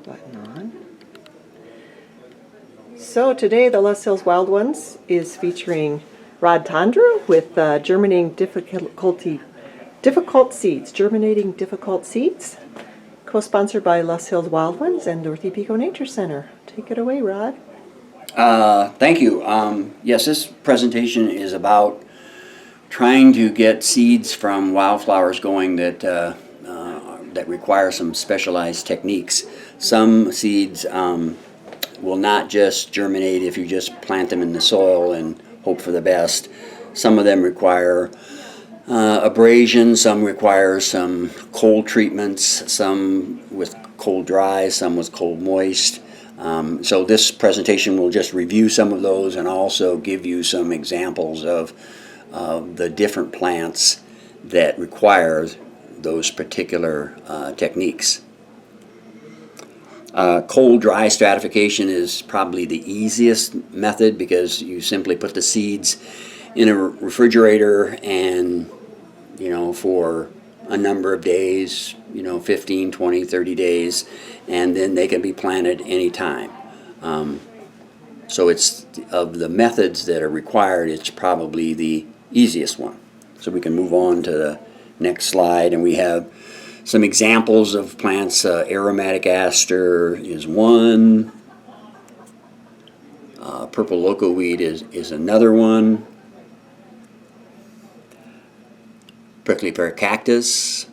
button on. So today the Les Hills Wild Ones is featuring Rod Tondra with Germinating Difficult Seeds, Germinating Difficult Seeds, co-sponsored by Les Hills Wild Ones and Dorothy Pico Nature Center. Take it away, Rod. Thank you. Yes, this presentation is about trying to get seeds from wildflowers going that require some specialized techniques. Some seeds will not just germinate if you just plant them in the soil and hope for the best. Some of them require abrasion, some require some cold treatments, some with cold dry, some with cold moist. So this presentation will just review some of those and also give you some examples of the different plants that require those particular techniques. Cold-dry stratification is probably the easiest method because you simply put the seeds in a refrigerator and, for a number of days, 15, 20, 30 days, and then they can be planted anytime. So it's, of the methods that are required, it's probably the easiest one. So we can move on to the next slide, and we have some examples of plants. Aromatic aster is one. Purple locoweed is another one. Prickly pear cactus.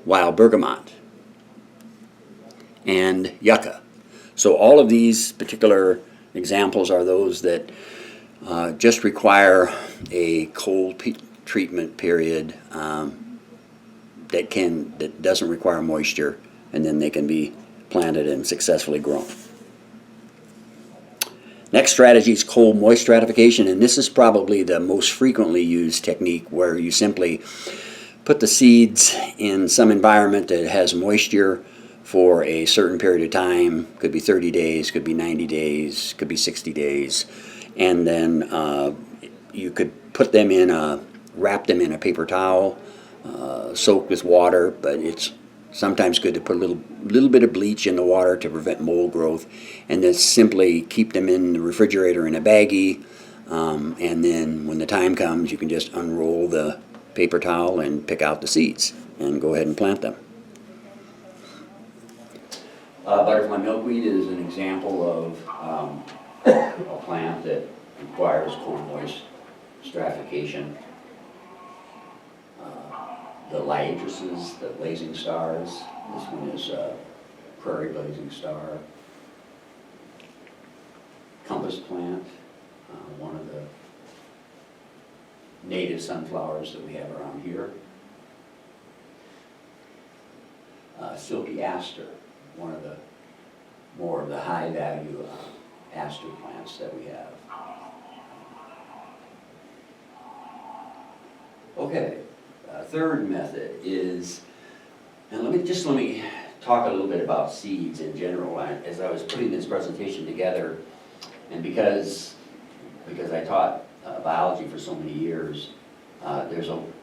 Wild bergamot. And yucca. So all of these particular examples are those that just require a cold treatment period that doesn't require moisture, and then they can be planted and successfully grown. Next strategy is cold moist stratification, and this is probably the most frequently used technique, where you simply put the seeds in some environment that has moisture for a certain period of time. Could be 30 days, could be 90 days, could be 60 days, and then you could put them wrap them in a paper towel, soaked with water, but it's sometimes good to put a little bit of bleach in the water to prevent mold growth, and then simply keep them in the refrigerator in a baggie, and then when the time comes you can just unroll the paper towel and pick out the seeds and go ahead and plant them. Butterfly milkweed is an example of a plant that requires cold moist stratification. The liatrices, the blazing stars. This one is prairie blazing star. Compass plant, one of the native sunflowers that we have around here. Silky aster, one of the more of the high value aster plants that we have. Okay. Third method is, and let me talk a little bit about seeds in general. As I was putting this presentation together, and because I taught biology for so many years,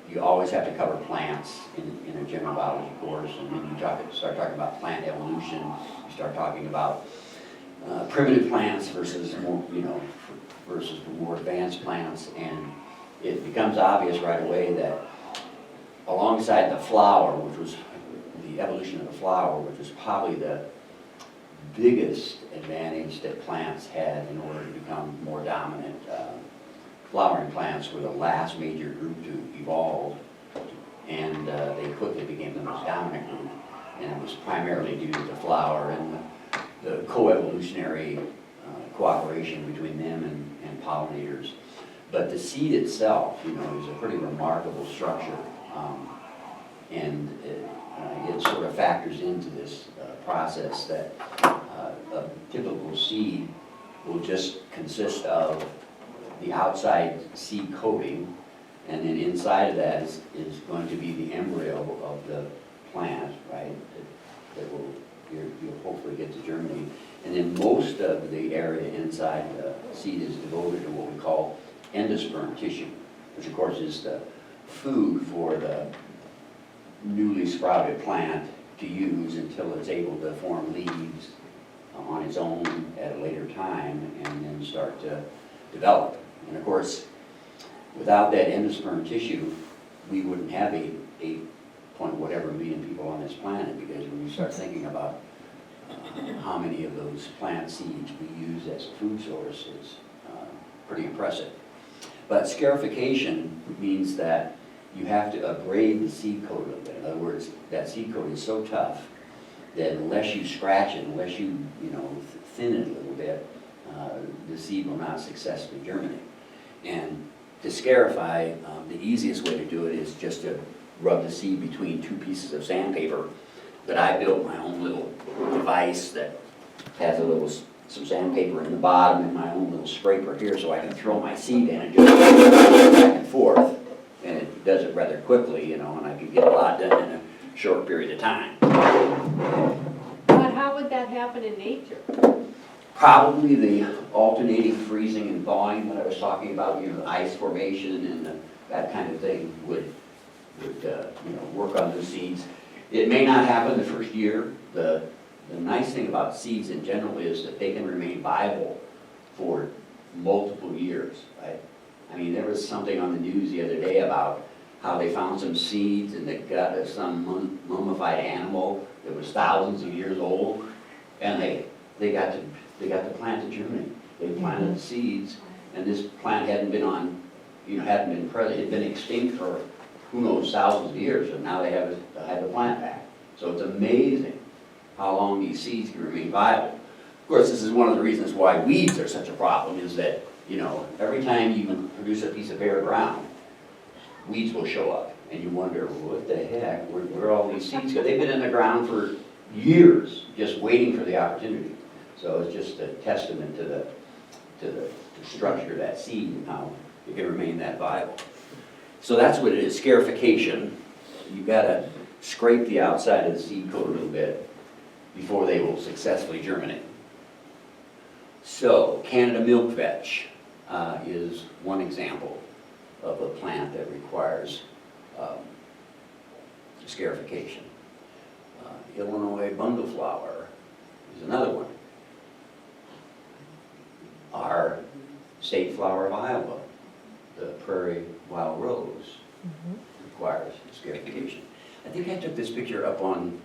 you always have to cover plants in a general biology course, and then you start talking about plant evolution. You start talking about primitive plants versus more advanced plants, and it becomes obvious right away that alongside the flower, which was the evolution of the flower, which was probably the biggest advantage that plants had in order to become more dominant. Flowering plants were the last major group to evolve, and they quickly became the most dominant group, and it was primarily due to the flower and the co-evolutionary cooperation between them and pollinators. But the seed itself, is a pretty remarkable structure. And it sort of factors into this process that a typical seed will just consist of the outside seed coating, and then inside of that is going to be the embryo of the plant, right? You'll hopefully get to germinate. And then most of the area inside the seed is devoted to what we call endosperm tissue, which of course is the food for the newly sprouted plant, to use until it's able to form leaves on its own at a later time and then start to develop. And of course, without that endosperm tissue, we wouldn't have 8.whatever million people on this planet, because when you start thinking about how many of those plant seeds we use as a food source is pretty impressive. But scarification means that you have to abrade the seed coat a little bit. In other words, that seed coat is so tough that unless you scratch it, unless you thin it a little bit, the seed will not successfully germinate. And to scarify, the easiest way to do it is just to rub the seed between two pieces of sandpaper. But I built my own little device that has some sandpaper in the bottom and my own little scraper here, so I can throw my seed in and just go back and forth. And it does it rather quickly, and I can get a lot done in a short period of time. But how would that happen in nature? Probably the alternating freezing and thawing that I was talking about, the ice formation and that kind of thing would work on the seeds. It may not happen the first year. The nice thing about seeds in general is that they can remain viable for multiple years, right? I mean, there was something on the news the other day about how they found some seeds and they got some mummified animal that was thousands of years old, and they got the plant to germinate. They planted the seeds, and this plant hadn't been present, it had been extinct for who knows thousands of years, and now they have the plant back. So it's amazing how long these seeds can remain viable. Of course, this is one of the reasons why weeds are such a problem, is that every time you produce a piece of bare ground, weeds will show up, and you wonder, what the heck, where are all these seeds? Because they've been in the ground for years, just waiting for the opportunity. So it's just a testament to the structure of that seed and how it can remain that viable. So that's what it is, scarification. You've got to scrape the outside of the seed coat a little bit before they will successfully germinate. So Canada milkvetch is one example of a plant that requires scarification. Illinois bundleflower is another one. Our state flower of Iowa, the prairie wild rose, requires scarification. I think I took this picture up on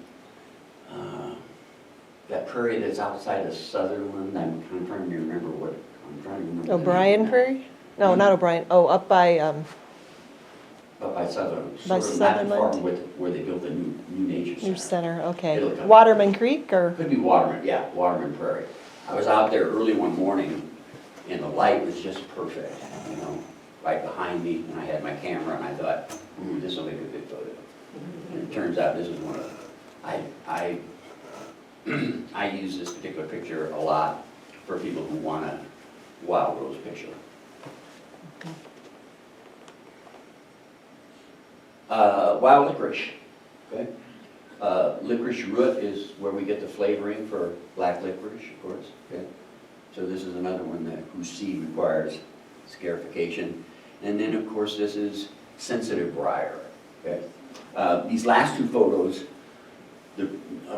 that prairie that's outside of Sutherland. I'm kind of trying to remember what, I'm trying to remember. O'Brien Prairie? No, not O'Brien. Oh, up by, Up by Sutherland. By Sort of not too far Sutherland? from where they built the new nature center. New Center, okay. It'll come. Waterman Creek, or? Could be Waterman, yeah, Waterman Prairie. I was out there early one morning and the light was just perfect, right behind me, and I had my camera and I thought, ooh, this will make a good photo. And it turns out this is one of, I use this particular picture a lot for people who want a wild rose picture. Wild licorice, okay? Licorice root is where we get the flavoring for black licorice, of course, okay? So this is another one whose seed requires scarification. And then, of course, this is sensitive briar, okay? These last two photos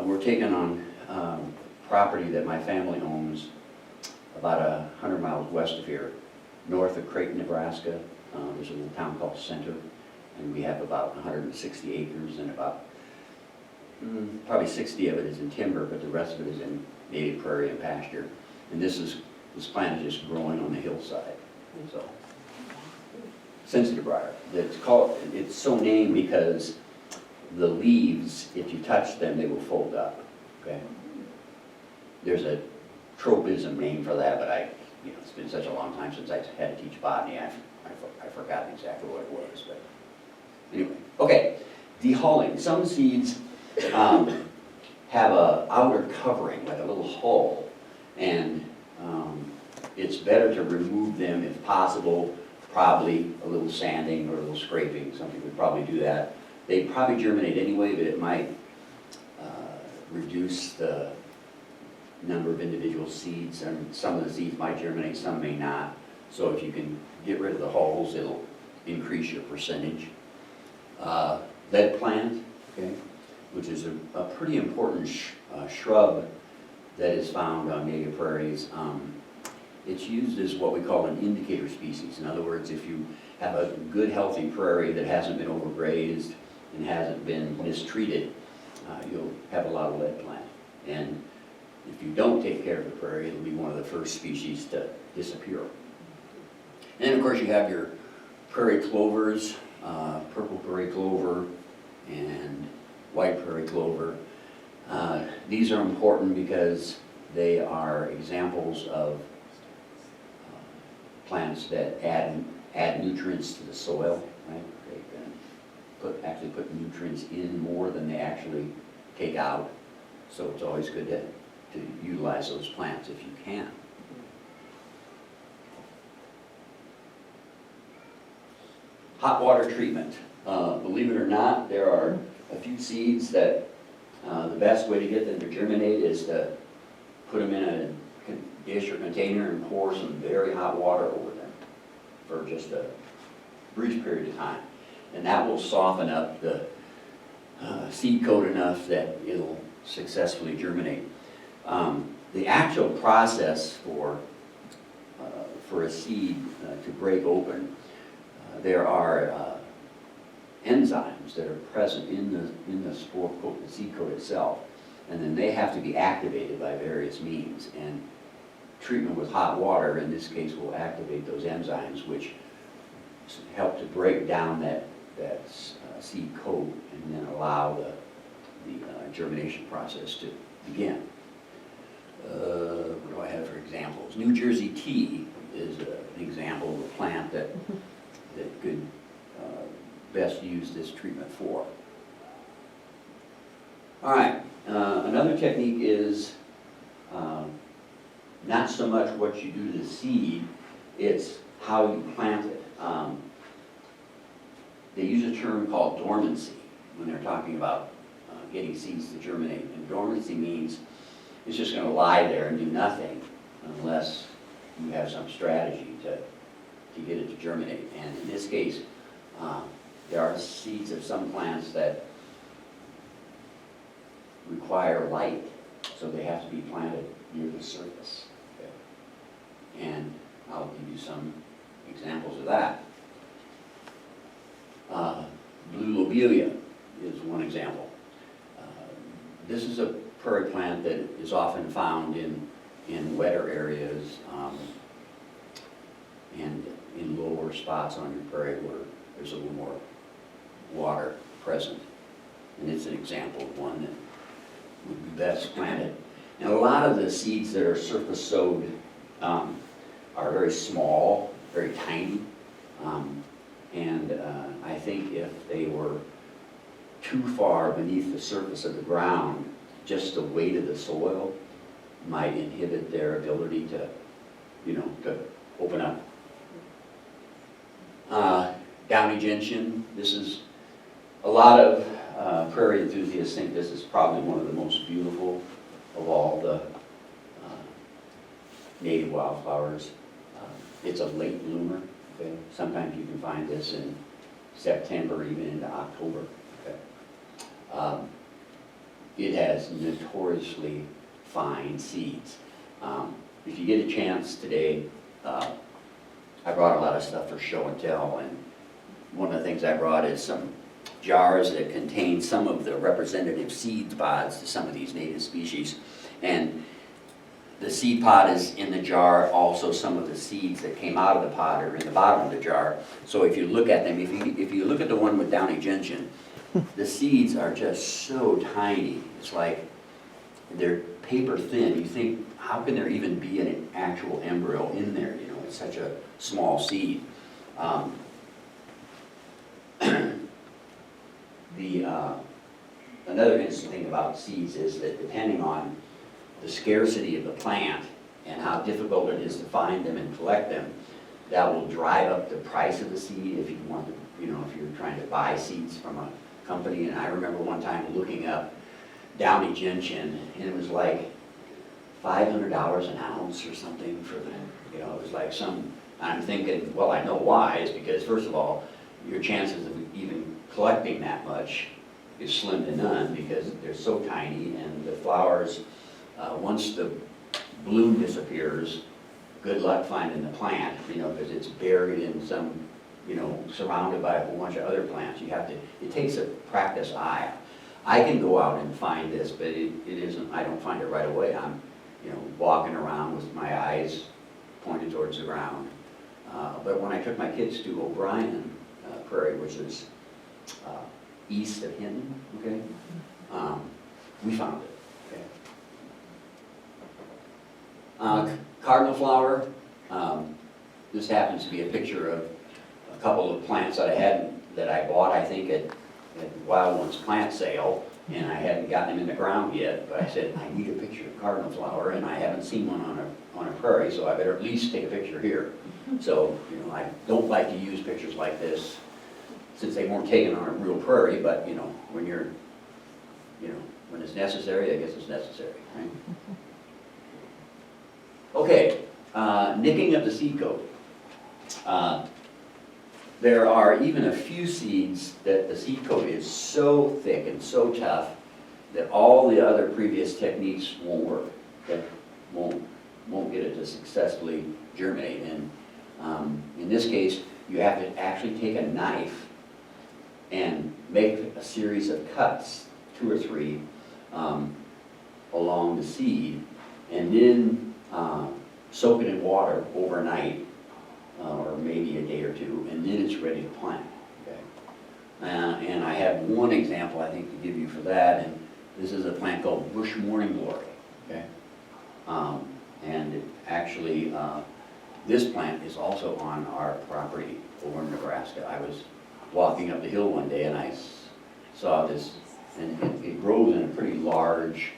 were taken on property that my family owns about 100 miles west of here, north of Creighton, Nebraska. There's a little town called Center, and we have about 160 acres, and about probably 60 of it is in timber, but the rest of it is in native prairie and pasture. And this plant is just growing on the hillside. So, sensitive briar. It's so named because the leaves, if you touch them, they will fold up. Okay. There's a tropism name for that, but it's been such a long time since I had to teach botany. I forgot exactly what it was, but anyway. Okay, dehulling. Some seeds have a outer covering, like a little hull, and it's better to remove them if possible. Probably a little sanding or a little scraping. Some people would probably do that. They probably germinate anyway, but it might reduce the number of individual seeds, and some of the seeds might germinate, some may not. So if you can get rid of the hulls, it'll increase your percentage. Lead plant, okay? which is a pretty important shrub that is found on native prairies. It's used as what we call an indicator species. In other words, if you have a good, healthy prairie that hasn't been overgrazed and hasn't been mistreated, you'll have a lot of lead plant. And if you don't take care of the prairie, it'll be one of the first species to disappear. And then, of course, you have your prairie clovers, purple prairie clover and white prairie clover. These are important because they are examples of plants that add nutrients to the soil, right? They actually put nutrients in more than they actually take out. So it's always good to utilize those plants if you can. Hot water treatment. Believe it or not, there are a few seeds that the best way to get them to germinate is to put them in a dish or container and pour some very hot water over them for just a brief period of time. And that will soften up the seed coat enough that it'll successfully germinate. The actual process for a seed to break open, there are enzymes that are present in the spore coat, the seed coat itself, and then they have to be activated by various means. And treatment with hot water, in this case, will activate those enzymes, which help to break down that seed coat and then allow the germination process to begin. What do I have for examples? New Jersey tea is an example of a plant that could best use this treatment for. All right, another technique is not so much what you do to the seed, it's how you plant it. They use a term called dormancy when they're talking about getting seeds to germinate. And dormancy means it's just going to lie there and do nothing unless you have some strategy to get it to germinate. And in this case, there are seeds of some plants that require light, so they have to be planted near the surface. Okay? And I'll give you some examples of that. Blue lobelia is one example. This is a prairie plant that is often found in wetter areas and in lower spots on your prairie where there's a little more water present. And it's an example of one that would be best planted. And a lot of the seeds that are surface sowed are very small, very tiny. I think if they were too far beneath the surface of the ground, just the weight of the soil might inhibit their ability to open up. Downy gentian, this is, a lot of prairie enthusiasts think this is probably one of the most beautiful of all the native wildflowers. It's a late bloomer. Okay? Sometimes you can find this in September, even into October. Okay? It has notoriously fine seeds. If you get a chance today, I brought a lot of stuff for show and tell, and one of the things I brought is some jars that contain some of the representative seed pods to some of these native species. And the seed pod is in the jar, also some of the seeds that came out of the pod are in the bottom of the jar. So if you look at them, if you look at the one with downy gentian, the seeds are just so tiny. It's like they're paper thin. You think, how can there even be an actual embryo in there? You know, it's such a small seed. Another interesting thing about seeds is that depending on the scarcity of the plant and how difficult it is to find them and collect them, that will drive up the price of the seed if you want to, if you're trying to buy seeds from a company. And I remember one time looking up downy gentian, and it was like $500 an ounce or something for the, it was like I'm thinking, well, I know why. It's because, first of all, your chances of even collecting that much is slim to none because they're so tiny, and the flowers, once the bloom disappears, good luck finding the plant, because it's buried in some, surrounded by a whole bunch of other plants. It takes a practiced eye. I can go out and find this, but it isn't, I don't find it right away. I'm, walking around with my eyes pointed towards the ground. But when I took my kids to O'Brien Prairie, which is east of Hinton, okay, we found it. Okay. Cardinal flower, this happens to be a picture of a couple of plants that I bought, I think, at Wild Ones plant sale, and I hadn't gotten them in the ground yet, but I said, I need a picture of cardinal flower, and I haven't seen one on a prairie, so I better at least take a picture here. So, I don't like to use pictures like this, since they weren't taken on a real prairie, but, when you're, when it's necessary, I guess it's necessary, right? Okay, nicking of the seed coat. There are even a few seeds that the seed coat is so thick and so tough that all the other previous techniques won't work, that won't get it to successfully germinate. And in this case, you have to actually take a knife and make a series of cuts, 2 or 3, along the seed, and then soak it in water overnight, or maybe a day or 2, and then it's ready to plant. Okay? And I have one example, I think, to give you for that, and this is a plant called bush morning glory. Okay? And it actually, this plant is also on our property over in Nebraska. I was walking up the hill one day and I saw this, and it grows in a pretty large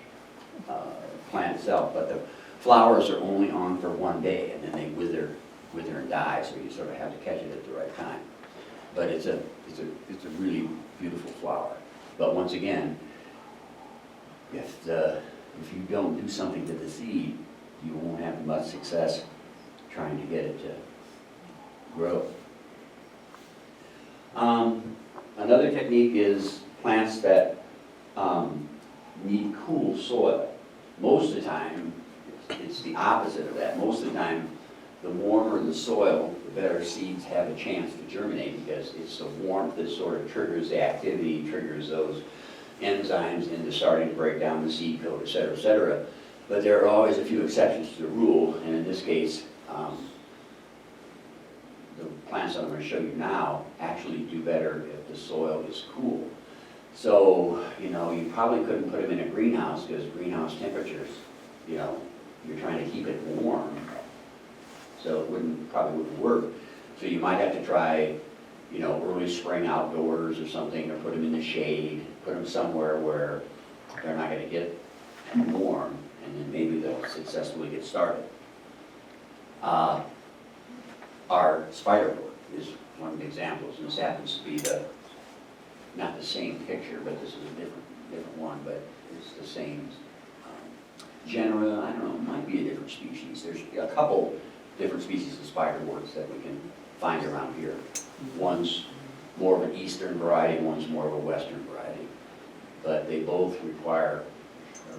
plant itself, but the flowers are only on for one day, and then they wither and die, so you sort of have to catch it at the right time. But it's a really beautiful flower. But once again, if you don't do something to the seed, you won't have much success trying to get it to grow. Another technique is plants that need cool soil. Most of the time, it's the opposite of that. Most of the time, the warmer the soil, the better seeds have a chance to germinate, because it's the warmth that sort of triggers the activity, triggers those enzymes into starting to break down the seed coat, et cetera, et cetera. But there are always a few exceptions to the rule, and in this case, the plants that I'm going to show you now actually do better if the soil is cool. So, you probably couldn't put them in a greenhouse, because greenhouse temperatures, you're trying to keep it warm. So it probably wouldn't work. So you might have to try, early spring outdoors or something, or put them in the shade, put them somewhere where they're not going to get too warm, and then maybe they'll successfully get started. Our spiderwort is one of the examples, and this happens to be not the same picture, but this is a different one, but it's the same genera. I don't know, it might be a different species. There's a couple different species of spiderworts that we can find around here. One's more of an eastern variety, one's more of a western variety. But they both require,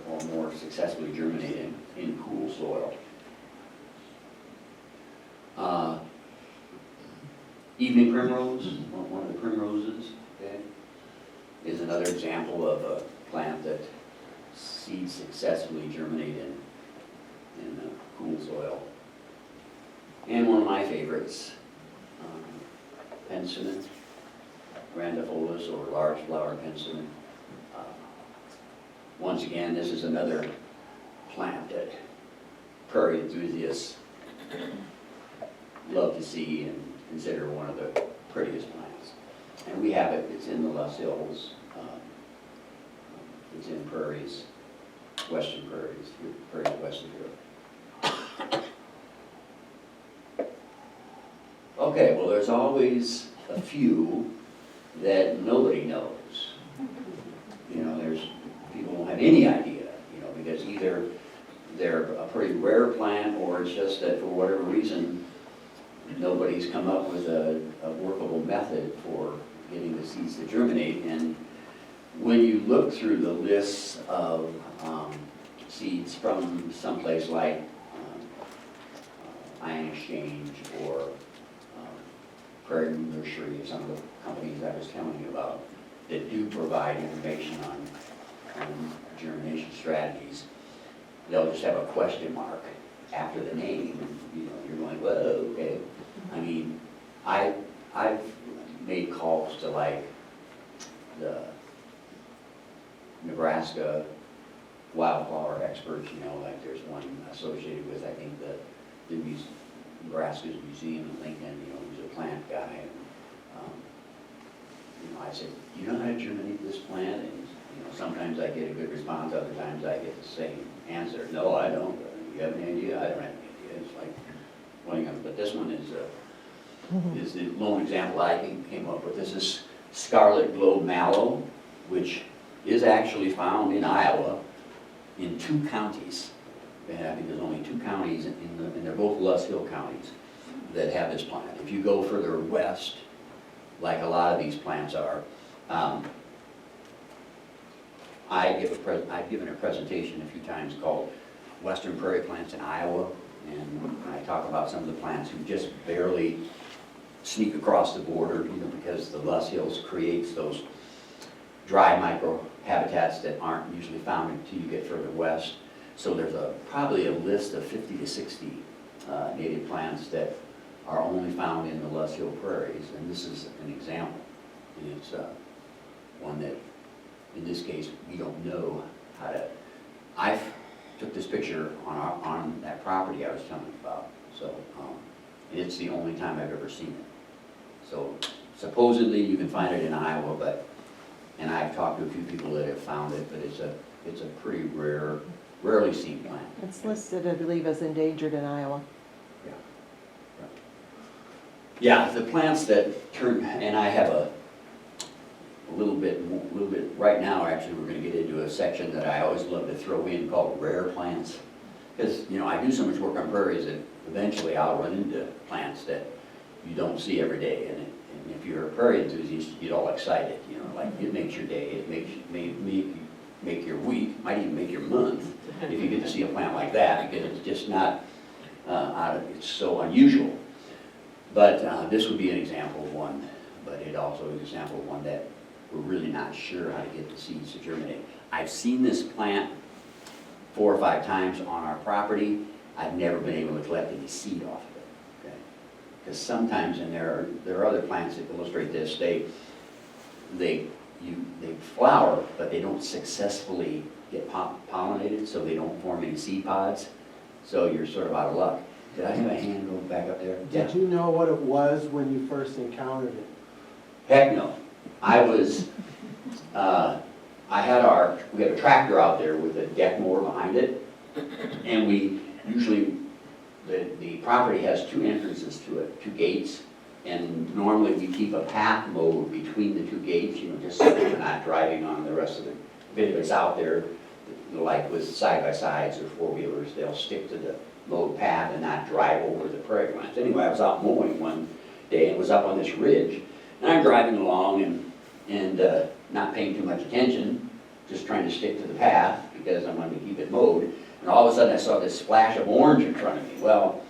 or more successfully germinate in cool soil. Evening primrose, one of the primroses, okay, is another example of a plant that seeds successfully germinate in cool soil. And one of my favorites, penstemon, grandiflorus, or large flower penstemon. Once again, this is another plant that prairie enthusiasts love to see and consider one of the prettiest plants. And we have it, it's in the Los Hills, it's in prairies, western prairies, prairies west of here. Okay, well, there's always a few that nobody knows. There's people don't have any idea, because either they're a pretty rare plant, or it's just that for whatever reason, nobody's come up with a workable method for getting the seeds to germinate. And when you look through the lists of seeds from someplace like Ion Exchange or Prairie Nursery, or some of the companies I was telling you about that do provide information on germination strategies, they'll just have a question mark after the name, and you're going, whoa, okay. I mean, I've made calls to like the Nebraska wildflower experts, like there's one associated with, I think, the Nebraska's Museum in Lincoln, who's a plant guy. And, I said, do you know how to germinate this plant? And, sometimes I get a good response, other times I get the same answer. No, I don't. You have any idea? I don't have any idea. It's like one of them. But this one is the lone example I came up with. This is scarlet globe mallow, which is actually found in Iowa in 2 counties. And I think there's only 2 counties, and they're both Luss Hill counties, that have this plant. If you go further west, like a lot of these plants are, I've given a presentation a few times called Western Prairie Plants in Iowa, and I talk about some of the plants who just barely sneak across the border, because the Luss Hills creates those dry microhabitats that aren't usually found until you get further west. So there's probably a list of 50 to 60 native plants that are only found in the Luss Hill prairies, and this is an example. And it's one that, in this case, we don't know how to. I took this picture on that property I was telling you about, so and it's the only time I've ever seen it. So supposedly you can find it in Iowa, and I've talked to a few people that have found it, but it's a pretty rarely seen plant. It's listed, I believe, as endangered in Iowa. Yeah, the plants that turn, and I have a little bit, right now actually we're going to get into a section that I always love to throw in called rare plants. Because, I do so much work on prairies that eventually I'll run into plants that you don't see every day. And if you're a prairie enthusiast, you get all excited, like it makes your day, it make your week, might even make your month if you get to see a plant like that, because it's just not, it's so unusual. But this would be an example of one, but it also is an example of one that we're really not sure how to get the seeds to germinate. I've seen this plant 4 or 5 times on our property. I've never been able to collect any seed off of it, okay? Because sometimes, and there are other plants that illustrate this, they flower, but they don't successfully get pollinated, so they don't form any seed pods. So you're sort of out of luck. Did I have a hand go back up there? Did you know what it was when you first encountered it? Heck no. We have a tractor out there with a deck mower behind it, and we usually, the property has 2 entrances to it, 2 gates, and normally we keep a path mowed between the 2 gates, just so we're not driving on the rest of the, if it's out there, like with side-by-sides or 4-wheelers, they'll stick to the mowed path and not drive over the prairie lines. Anyway, I was out mowing one day and was up on this ridge, and I'm driving along and not paying too much attention, just trying to stick to the path because I wanted to keep it mowed. And all of a sudden I saw this splash of orange in front of me. Well,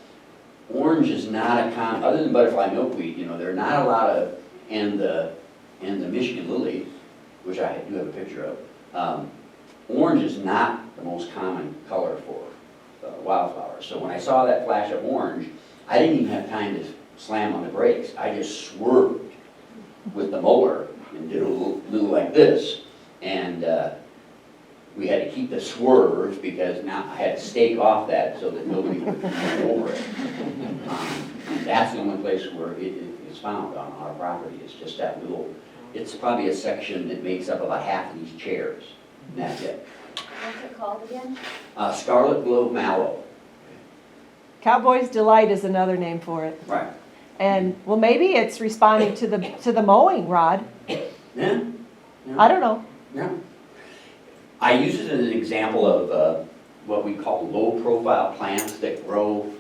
orange is not a common, other than butterfly milkweed, there are not a lot of, and the Michigan lily, which I do have a picture of, orange is not the most common color for wildflowers. So when I saw that flash of orange, I didn't even have time to slam on the brakes. I just swerved with the mower and did a little like this. And we had to keep the swerve because now I had to stake off that so that nobody would come over it. That's the only place where it is found on our property. It's just that little, it's probably a section that makes up about half of these chairs. And that's it. What's it called again? Scarlet globe mallow. Cowboy's Delight is another name for it. Right. And, well, maybe it's responding to the mowing, Rod. Yeah. I don't know. Yeah. I use it as an example of what we call low-profile plants that grow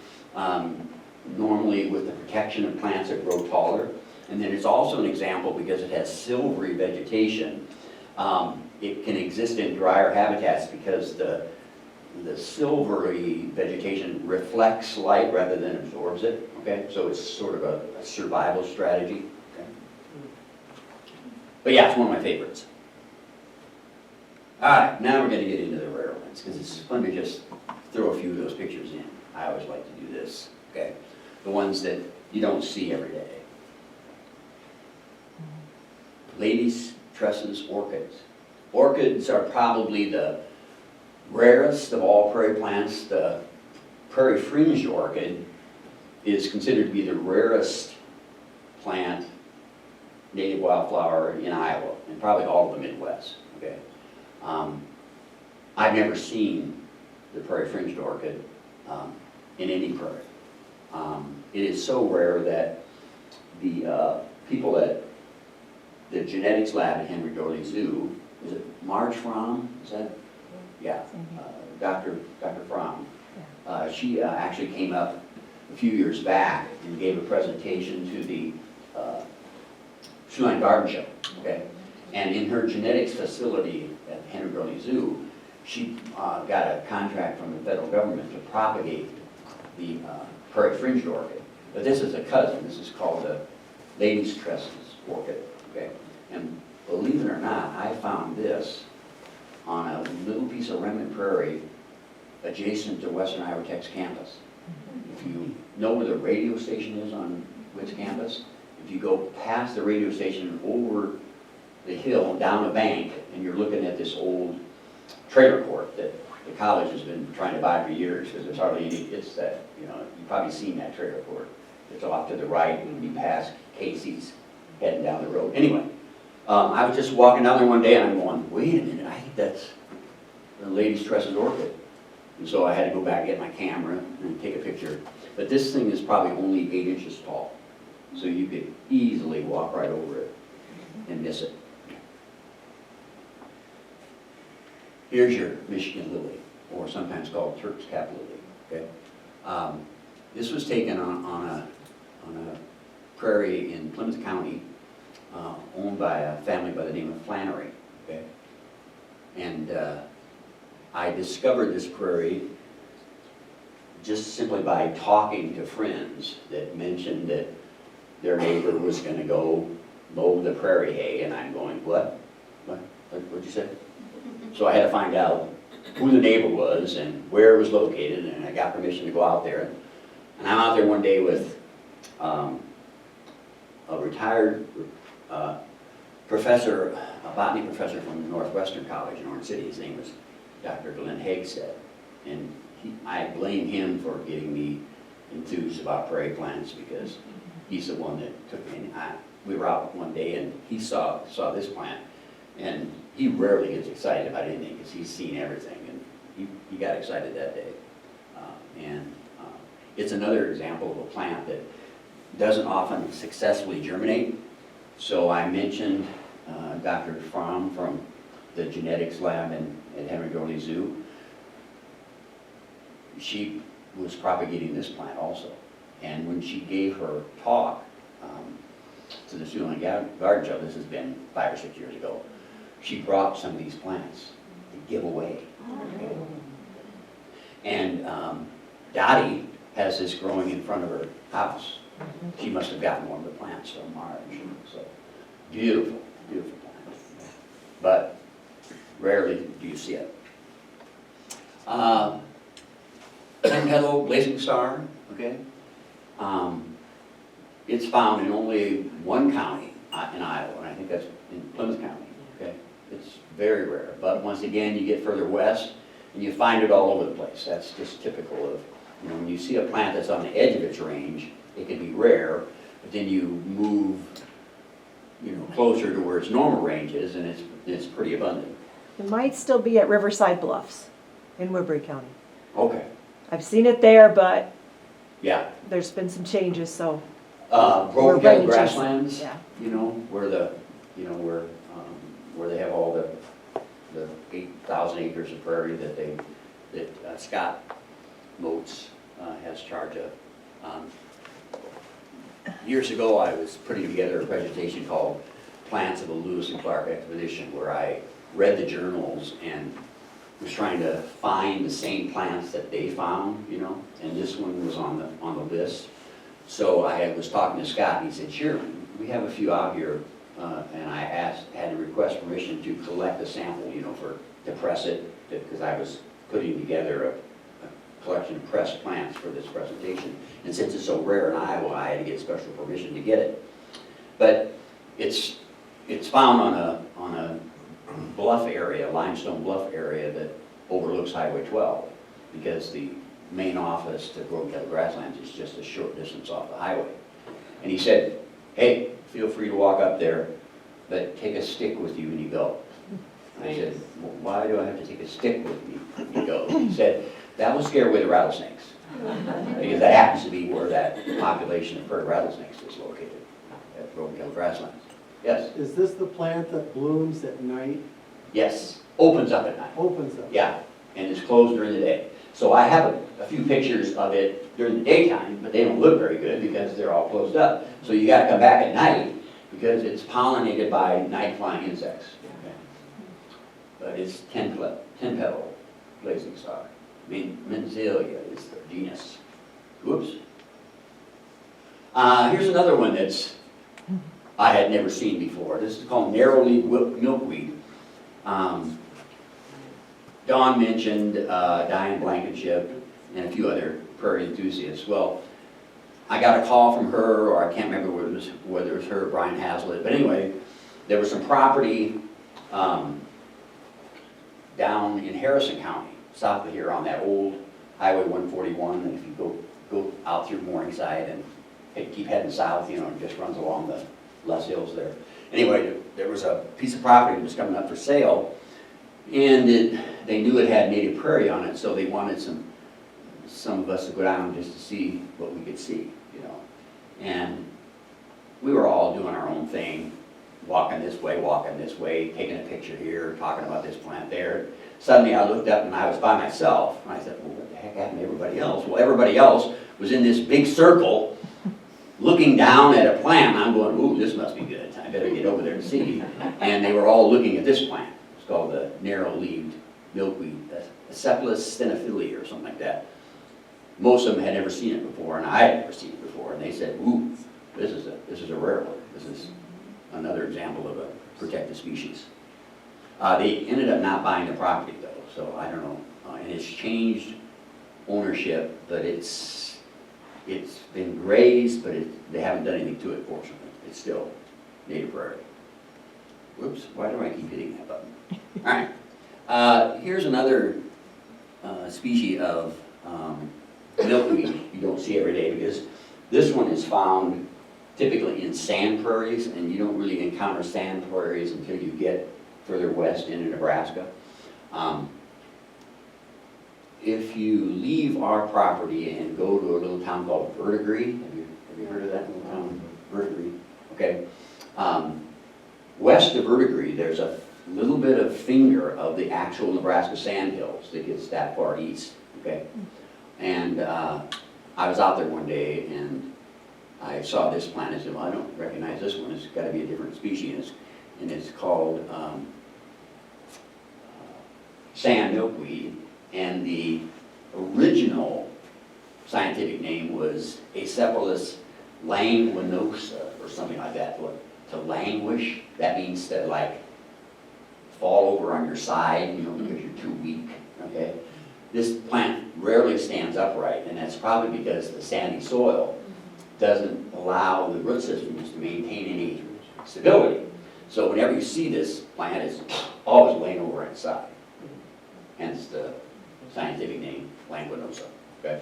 normally with the protection of plants that grow taller. And then it's also an example because it has silvery vegetation It can exist in drier habitats because the silvery vegetation reflects light rather than absorbs it, okay? So it's sort of a survival strategy, okay? But yeah, it's one of my favorites. All right, now we're gonna get into the rare ones, because it's fun to just throw a few of those pictures in. I always like to do this, okay? The ones that you don't see every day. Ladies' tresses orchids. Orchids are probably the rarest of all prairie plants. The prairie fringed orchid is considered to be the rarest plant, native wildflower in Iowa, and probably all of the Midwest, okay? I've never seen the prairie fringed orchid in any prairie. It is so rare that the people at the genetics lab at Henry Doorly Zoo, is it Marge Fromm? Is that? Yeah, Dr. Fromm. She actually came up a few years back and gave a presentation to the Shoreline Garden Show, okay? And in her genetics facility at Henry Doorly Zoo, she got a contract from the federal government to propagate the prairie fringed orchid. But this is a cousin. This is called the ladies' tresses orchid, okay? And believe it or not, I found this on a little piece of remnant prairie adjacent to Western Iowa Tech's campus. If you know where the radio station is on Witt's campus, if you go past the radio station over the hill, down a bank, and you're looking at this old trailer court that the college has been trying to buy for years, because there's hardly any, it's that, you know, you've probably seen that trailer court. It's off to the right, and you pass Casey's heading down the road. Anyway, I was just walking down there one day and I'm going, wait a minute, I think that's the ladies' tresses orchid. And so I had to go back and get my camera and take a picture. But this thing is probably only 8 inches tall. So you could easily walk right over it and miss it. Here's your Michigan lily, or sometimes called Turk's cap lily, okay? This was taken on a prairie in Plymouth County, owned by a family by the name of Flannery, okay? And I discovered this prairie just simply by talking to friends that mentioned that their neighbor was gonna go mow the prairie hay, and I'm going, what? What'd you say? So I had to find out who the neighbor was and where it was located, and I got permission to go out there. And I'm out there one day with a retired professor, a botany professor from Northwestern College in Orange City. His name was Dr. Glenn Hagstead. And I blame him for getting me enthused about prairie plants, because he's the one that took me in. We were out one day and he saw this plant, and he rarely gets excited about anything because he's seen everything, and he got excited that day. It's another example of a plant that doesn't often successfully germinate. So I mentioned Dr. Fromm from the genetics lab at Henry Doorly Zoo. She was propagating this plant also. And when she gave her talk to the Shoreline Garden Show, this has been 5 or 6 years ago, she brought some of these plants to give away. Okay. And Dottie has this growing in front of her house. She must have gotten one of the plants from Marge. So beautiful, beautiful plant. But rarely do you see it. 10-petal blazing star, okay? It's found in only one county in Iowa, and I think that's in Plymouth County, okay? It's very rare, but once again, you get further west, and you find it all over the place. That's just typical of, you know, when you see a plant that's on the edge of its range, it can be rare, but then you move, you know, closer to where its normal range is, and it's pretty abundant. It might still be at Riverside Bluffs in Woodbury County. Okay, I've seen it there, but yeah. there's been some changes, so. Broken ranges. Hill grasslands, Yeah. you know, where they have all the 8,000 acres of prairie that Scott Moats has charge of. Years ago, I was putting together a presentation called plants of a Lewis and Clark expedition where I read the journals and was trying to find the same plants that they found, you know, and this one was on the list. So I was talking to Scott, and he said, sure, we have a few out here, and I had to request permission to collect a sample, you know, to press it, because I was putting together a collection of pressed plants for this presentation. And since it's so rare in Iowa, I had to get special permission to get it. But it's found on a bluff area, limestone bluff area that overlooks Highway 12, because the main office to Broken Grasslands is just a short distance off the highway. And he said, hey, feel free to walk up there, but take a stick with you when you go. And I said, well, why do I have to take a stick with me when you go? He said, that will scare away the rattlesnakes, because that happens to be where that population of prairie rattlesnakes is located, at Broken Grasslands. Yes? Is this the plant that blooms at night, Yes, opens up at night. opens up? Yeah, and it's closed during the day. So I have a few pictures of it during the daytime, but they don't look very good because they're all closed up. So you gotta come back at night because it's pollinated by night flying insects. Okay. But it's 10 petal blazing star. Menzelia is the genus. Whoops. Here's another one that's I had never seen before. This is called narrow-leaf milkweed. Dawn mentioned Diane Blankenship and a few other prairie enthusiasts. Well, I got a call from her, or I can't remember whether it was her or Brian Hazlitt, but anyway, there was some property down in Harrison County, south of here on that old Highway 141, and if you go out through Morningside and keep heading south, you know, it just runs along the Les Hills there. Anyway, there was a piece of property that was coming up for sale, and they knew it had native prairie on it, so they wanted some of us to go down just to see what we could see, you know. And we were all doing our own thing, walking this way, taking a picture here, talking about this plant there. Suddenly I looked up and I was by myself, and I said, well, what the heck happened to everybody else? Well, everybody else was in this big circle looking down at a plant, and I'm going, ooh, this must be good. I better get over there and see. And they were all looking at this plant. It's called the narrow-leaved milkweed, Acephalus stenophili or something like that. Most of them had never seen it before, and I had never seen it before. And they said, ooh, this is a rare one. This is another example of a protected species. They ended up not buying the property though, so I don't know. And it's changed ownership, but it's been grazed, but they haven't done anything to it, fortunately. It's still native prairie. Whoops, why do I keep hitting that button? All right, here's another species of milkweed you don't see every day, because this one is found typically in sand prairies, and you don't really encounter sand prairies until you get further west into Nebraska. If you leave our property and go to a little town called Verdigris, have you heard of that little town, Verdigris? Okay. West of Verdigris, there's a little bit of finger of the actual Nebraska sandhills that gets that far east, okay? And I was out there one day and I saw this plant. I said, well, I don't recognize this one. It's got to be a different species. And it's called sand milkweed. And the original scientific name was Acephalus languinosa or something like that. To languish, that means to like fall over on your side, you know, because you're too weak, okay? This plant rarely stands upright, and that's probably because the sandy soil doesn't allow the root systems to maintain any stability. So whenever you see this plant, it's always laying over on its side. Hence the scientific name, languinosa, okay?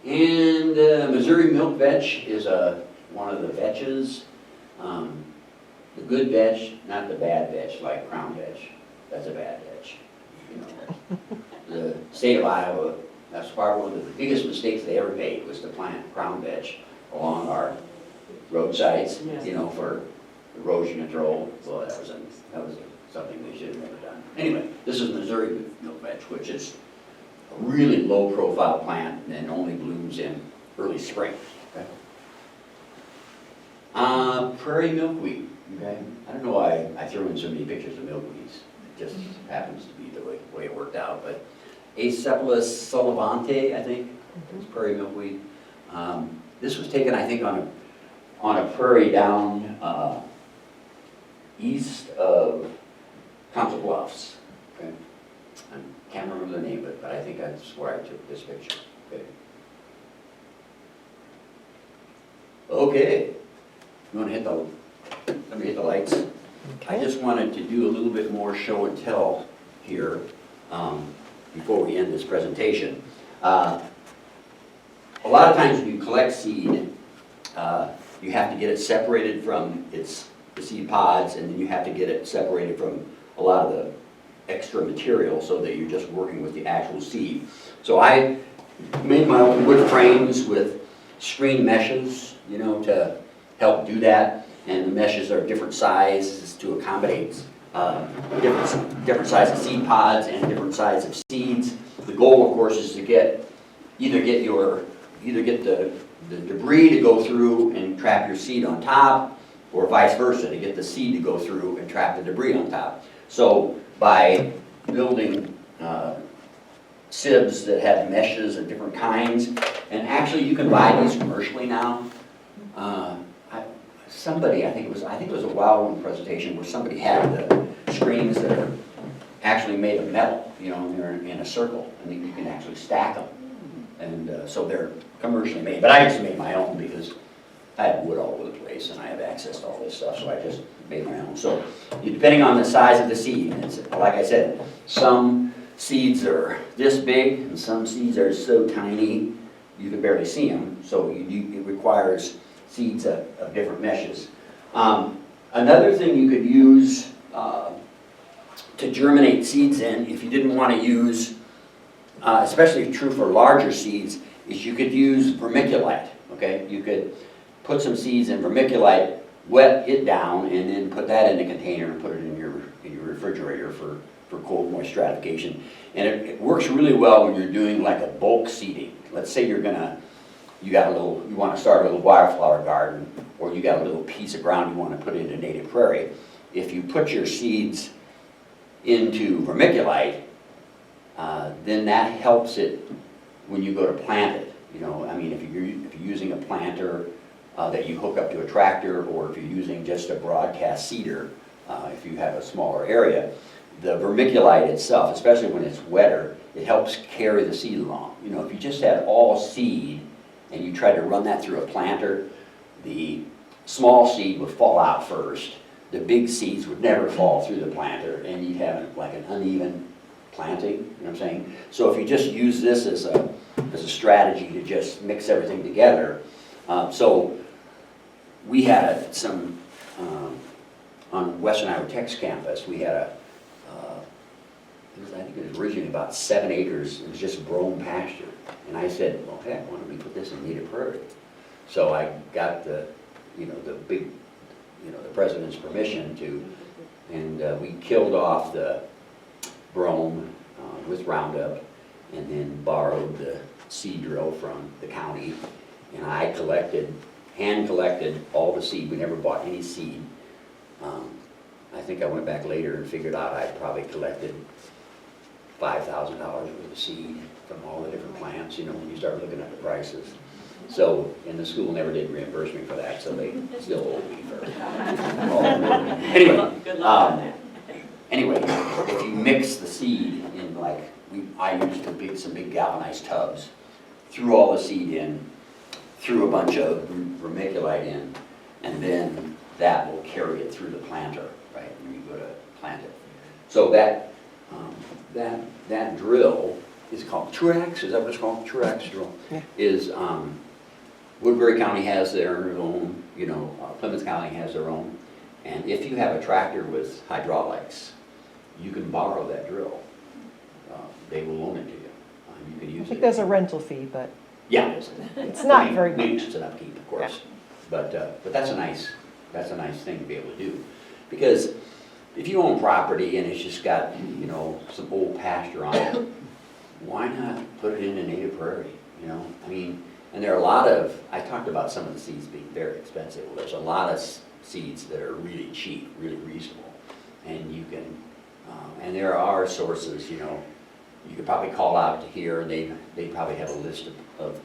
And Missouri milk vetch is one of the vetches. The good vetch, not the bad vetch like crown vetch. That's a bad vetch. You know. The state of Iowa, that's probably one of the biggest mistakes they ever made, was to plant crown vetch along our roadsides, you know, for erosion control. Well, that was something they should have never done. Anyway, this is Missouri milk vetch, which is a really low-profile plant and only blooms in early spring. Okay? Prairie milkweed. Okay, I don't know why I threw in so many pictures of milkweeds. It just happens to be the way it worked out, but Acephalus sullivante, I think, is prairie milkweed. This was taken, I think, on a prairie down east of Council Bluffs. Okay, I can't remember the name of it, but I think that's where I took this picture. Okay. Okay, you want to hit the? Let me hit the lights. I Okay. just wanted to do a little bit more show and tell here before we end this presentation. A lot of times when you collect seed, you have to get it separated from the seed pods, and then you have to get it separated from a lot of the extra material so that you're just working with the actual seed. So I made my own wood frames with screen meshes, you know, to help do that. And the meshes are different sizes to accommodate different sizes of seed pods and different sizes of seeds. The goal, of course, is to either get the debris to go through and trap your seed on top, or vice versa, to get the seed to go through and trap the debris on top. So by building sieves that have meshes of different kinds, and actually you can buy these commercially now. Somebody, I think it was a Wildland presentation where somebody had the screens that are actually made of metal, you know, and they're in a circle, and you can actually stack them. And so they're commercially made, but I just made my own because I have wood all over the place and I have access to all this stuff, so I just made my own. So depending on the size of the seed, it's, like I said, some seeds are this big and some seeds are so tiny you can barely see them, so it requires seeds of different meshes. Another thing you could use to germinate seeds in, if you didn't want to use, especially true for larger seeds, is you could use vermiculite, okay? You could put some seeds in vermiculite, wet it down, and then put that in a container and put it in your refrigerator for cold moist stratification. And it works really well when you're doing like a bulk seeding. Let's say you want to start a little wildflower garden, or you got a little piece of ground you want to put into native prairie. If you put your seeds into vermiculite, then that helps it when you go to plant it. You know, I mean, if you're using a planter that you hook up to a tractor, or if you're using just a broadcast seeder, if you have a smaller area, the vermiculite itself, especially when it's wetter, it helps carry the seed along. You know, if you just had all seed and you tried to run that through a planter, the small seed would fall out first. The big seeds would never fall through the planter, and you'd have like an uneven planting, you know what I'm saying? So if you just use this as a strategy to just mix everything together. So we had some, on Western Iowa Tech's campus, we had I think it was originally about 7 acres. It was just brome pasture. And I said, well, heck, why don't we put this in native prairie? So I got the president's permission to, and we killed off the brome with Roundup, and then borrowed the seed drill from the county. And I hand collected all the seed. We never bought any seed. I think I went back later and figured out I probably collected $5,000 worth of seed from all the different plants, you know, when you start looking at the prices. So, and the school never did reimburse me for that, so they still owe me for all the work. Anyway, anyway, if you mix the seed in, like, I used some big galvanized tubs, threw all the seed in, threw a bunch of vermiculite in, and then that will carry it through the planter, right, when you go to plant it. So that drill is called Truax, is that what it's called? Truax drill. Yeah. Is, Woodbury County has their own, you know, Plymouth County has their own. And if you have a tractor with hydraulics, you can borrow that drill. They will loan it to you. You can use it. I think there's a rental fee, but Yeah. it's not very much. Maintenance and upkeep, of course. But that's a nice thing to be able to do. Because if you own property and it's just got, you know, some old pasture on it, why not put it in a native prairie, you know? I mean, and there are a lot of, I talked about some of the seeds being very expensive. Well, there's a lot of seeds that are really cheap, really reasonable. And you can, and there are sources, you know, you could probably call out to here, and they probably have a list of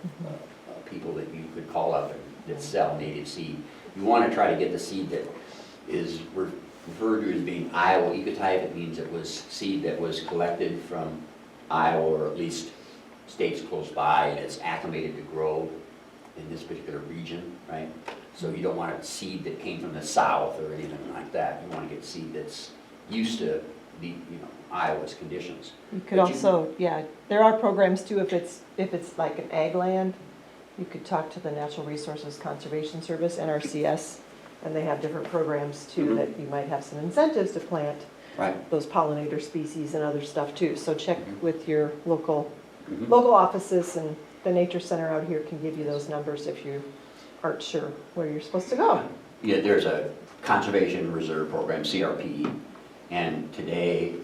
people that you could call up and that sell native seed. You want to try to get the seed that is referred to as being Iowa ecotype. It means it was seed that was collected from Iowa, or at least states close by, and it's acclimated to grow in this particular region, right? So you don't want a seed that came from the south or anything like that. You want to get seed that's used to the, you know, Iowa's conditions. You could But also, yeah, there are programs too, if it's like an ag land, you could talk to the Natural Resources Conservation Service, NRCS, and they have different programs too, that you might have some incentives to plant Right. those pollinator species and other stuff too. So check Mhm. with your local Mhm. offices, and the Nature Center out here can give you those numbers if you aren't sure where you're supposed to go. Yeah, there's a Conservation Reserve Program, CRP, and today,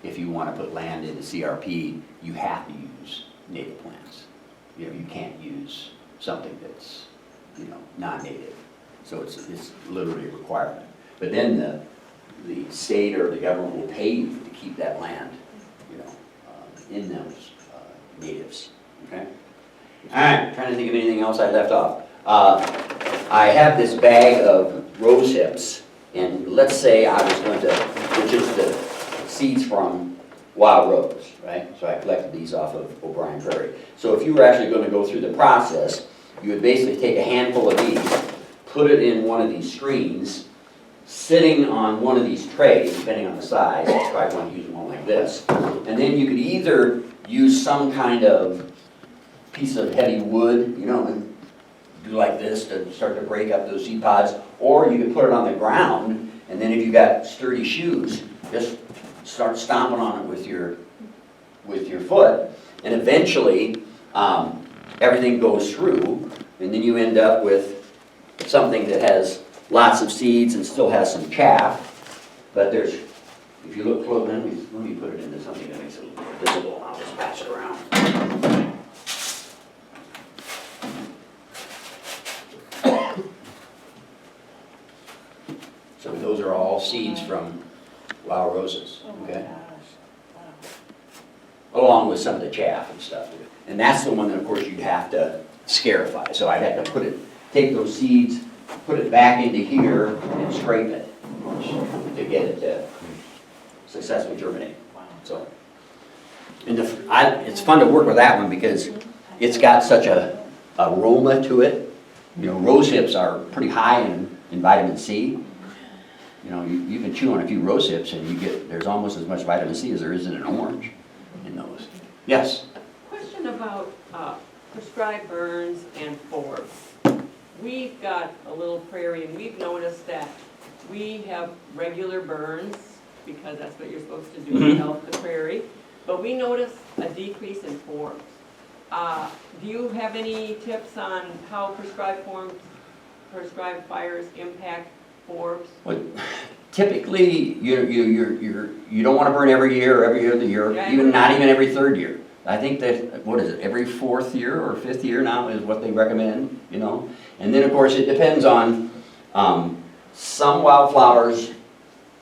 if you want to put land into CRP, you have to use native plants. You know, you can't use something that's, you know, non-native. So it's literally a requirement. But then the state or the government will pay you to keep that land, you know, in those natives, okay? All right, trying to think of anything else I left off. I have this bag of rose hips, and let's say I was going to, which is the seeds from wild rose, right? So I collected these off of O'Brien Prairie. So if you were actually going to go through the process, you would basically take a handful of these, put it in one of these screens, sitting on one of these trays, depending on the size. You probably want to use one like this. And then you could either use some kind of piece of heavy wood, you know, and do like this to start to break up those seed pods, or you could put it on the ground, and then if you got sturdy shoes, just start stomping on it with your foot, and eventually everything goes through, and then you end up with something that has lots of seeds and still has some chaff. But there's, if you look close, let me put it into something that makes it a little more visible. I'll just pass it around. So those are all seeds from wild roses, okay? Along with some of the chaff and stuff. And that's the one that, of course, you'd have to scarify. So I'd have to take those seeds, put it back into here, and scrape it to get it to successfully germinate. So, and it's fun to work with that one because it's got such a aroma to it. You know, rose hips are pretty high in vitamin C. You know, you can chew on a few rose hips and there's almost as much vitamin C as there is in an orange in those. Yes? Question about prescribed burns and forbs. We've got a little prairie, and we've noticed that we have regular burns, because that's what you're supposed to do to help the prairie, but we notice a decrease in forbs. Do you have any tips on how prescribed fires impact forbs? Well, typically, you don't want to burn every year or every other year, Yeah, not even every third year. I think that, what is it, every fourth year or fifth year now is what they recommend, you know? And then, of course, it depends on, some wildflowers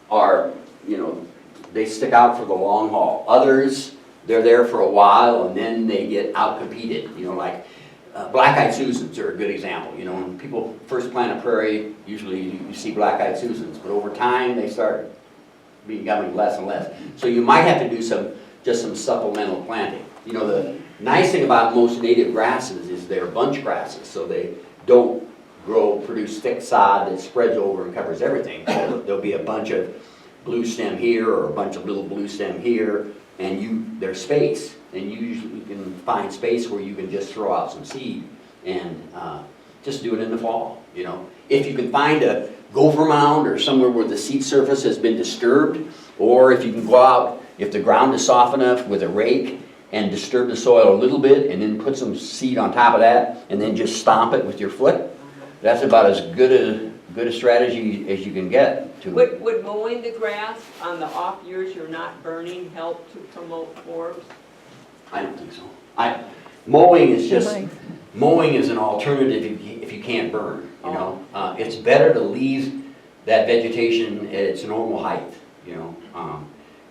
are, you know, they stick out for the long haul. Others, they're there for a while and then they get outcompeted, you know, like black-eyed Susans are a good example. You know, when people first plant a prairie, usually you see black-eyed Susans, but over time they start becoming less and less. So you might have to do just some supplemental planting. You know, the nice thing about most native grasses is they're bunch grasses, so they don't produce thick sod that spreads over and covers everything. So there'll be a bunch of blue stem here or a bunch of little blue stem here, and there's space. And you usually can find space where you can just throw out some seed and just do it in the fall, you know. If you can find a gopher mound or somewhere where the seed surface has been disturbed, or if you can go out, if the ground is soft enough with a rake and disturb the soil a little bit and then put some seed on top of that and then just stomp it with your foot, that's about as good a strategy as you can get to. Would mowing the grass on the off years you're not burning help to promote forbs? I don't think so. Mowing is an alternative if you can't burn, you know. It's better to leave that vegetation at its normal height, you know.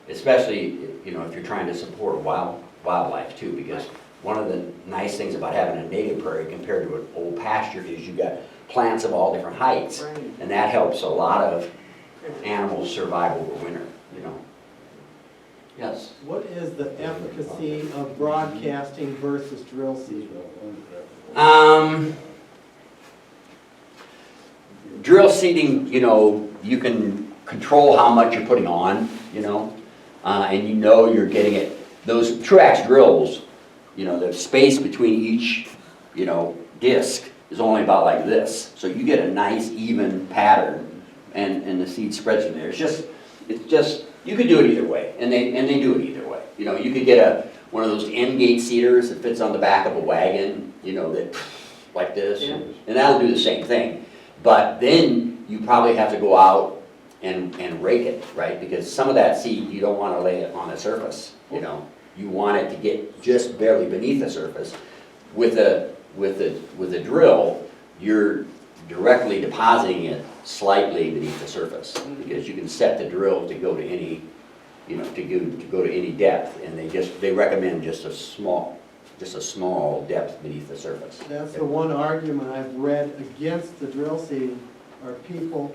Especially, you know, if you're trying to support wildlife too, because one of the nice things about having a native prairie compared to an old pasture is you've got plants of all different heights, Right. and that helps a lot of animals survive over winter, you know. Yes? What is the efficacy of broadcasting versus drill seed? Drill seeding, you know, you can control how much you're putting on, you know, and you know you're getting it. Those Truax drills, you know, the space between each, you know, disc is only about like this. So you get a nice even pattern and the seed spreads from there. It's just, you could do it either way, and they do it either way. You know, you could get one of those end gate seeders that fits on the back of a wagon, you know, that like this, Yeah. and that'll do the same thing. But then you probably have to go out and rake it, right? Because some of that seed, you don't want to lay it on the surface, you know. You want it to get just barely beneath the surface. With a drill, you're directly depositing it slightly beneath the surface, because you can set the drill to go to any, you know, to go to any depth, and they recommend just a small depth beneath the surface. That's the one argument I've read against the drill seed, are people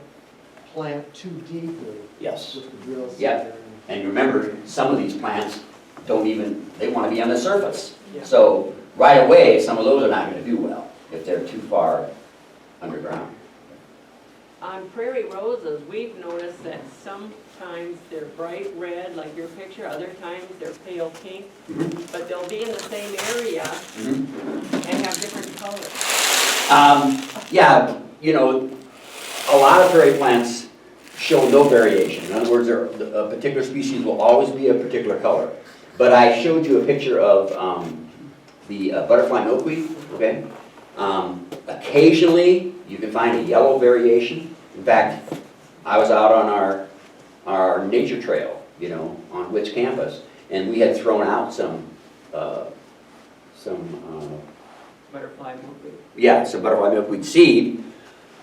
plant too deeply Yes. with the drill seed. Yep. And remember, some of these plants they want to be on the surface. Yeah. So right away, some of those are not going to do well if they're too far underground. On prairie roses, we've noticed that sometimes they're bright red, like your picture, other times they're pale pink, but they'll be in the same area and have different colors. Yeah, you know, a lot of prairie plants show no variation. In other words, a particular species will always be a particular color. But I showed you a picture of the butterfly milkweed, okay? Occasionally, you can find a yellow variation. In fact, I was out on our nature trail, you know, on Witz campus, and we had thrown out some Butterfly milkweed. some butterfly milkweed seed,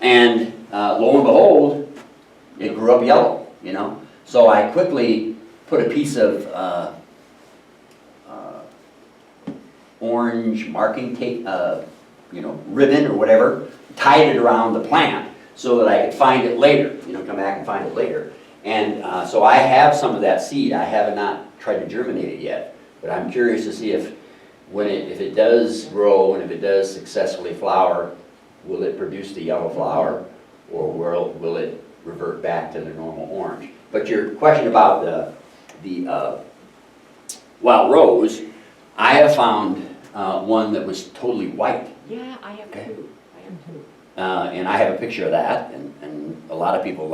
and lo and behold, it grew up yellow, you know? So I quickly put a piece of orange marking tape, you know, ribbon or whatever, tied it around the plant so that I could find it later, you know, come back and find it later. And so I have some of that seed. I have not tried to germinate it yet, but I'm curious to see if it does grow and if it does successfully flower, will it produce the yellow flower, or will it revert back to the normal orange? But your question about the wild rose, I have found one that was totally white. Yeah, I have Okay. two. I have two. And I have a picture of that, and a lot of people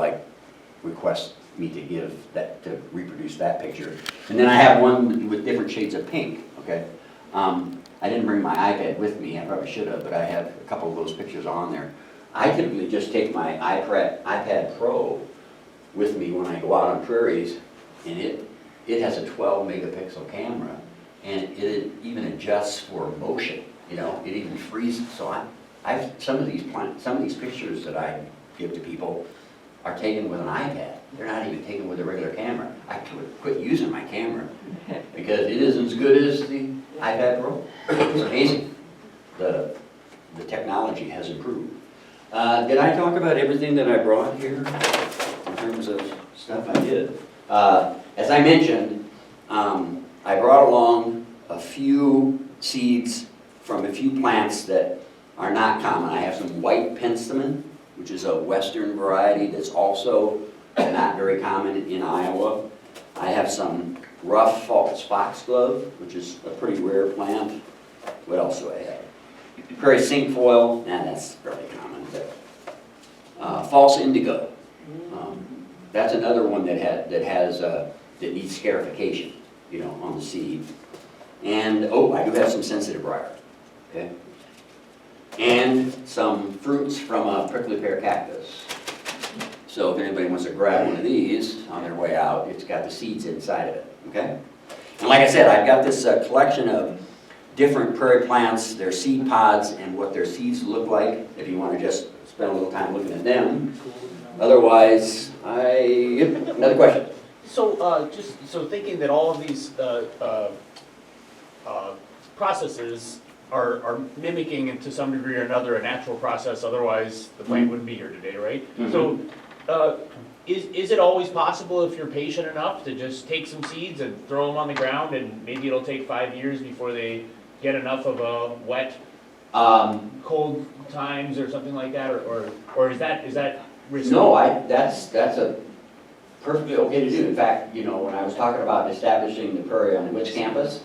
request me to reproduce that picture. And then I have one with different shades of pink, okay? I didn't bring my iPad with me, I probably should have, but I have a couple of those pictures on there. I typically just take my iPad Pro with me when I go out on prairies, and it has a 12 megapixel camera, and it even adjusts for motion, you know, it even freezes. So some of these pictures that I give to people are taken with an iPad. They're not even taken with a regular camera. I quit using my camera because it isn't as good as the iPad Pro. It's amazing. The technology has improved. Did I talk about everything that I brought here in terms of stuff I did? As I mentioned, I brought along a few seeds from a few plants that are not common. I have some white penstemon, which is a western variety that's also not very common in Iowa. I have some rough false foxglove, which is a pretty rare plant. What else do I have? Prairie cinquefoil, that's fairly common. But, false indigo. That's another one that needs scarification, you know, on the seed. And I do have some sensitive briar. Okay. And some fruits from a prickly pear cactus. So if anybody wants to grab one of these on their way out, it's got the seeds inside of it, okay? And like I said, I've got this collection of different prairie plants, their seed pods, and what their seeds look like, if you want to just spend a little time looking at them. Otherwise, another question? So, so thinking that all of these processes are mimicking to some degree or another a natural process, otherwise the plant wouldn't be here today, right? So, is it always possible, if you're patient enough, to just take some seeds and throw them on the ground, and maybe it'll take 5 years before they get enough of a wet, cold times or something like that, or is that risky? No, that's a perfectly okay to do. In fact, when I was talking about establishing the prairie on the Witz campus,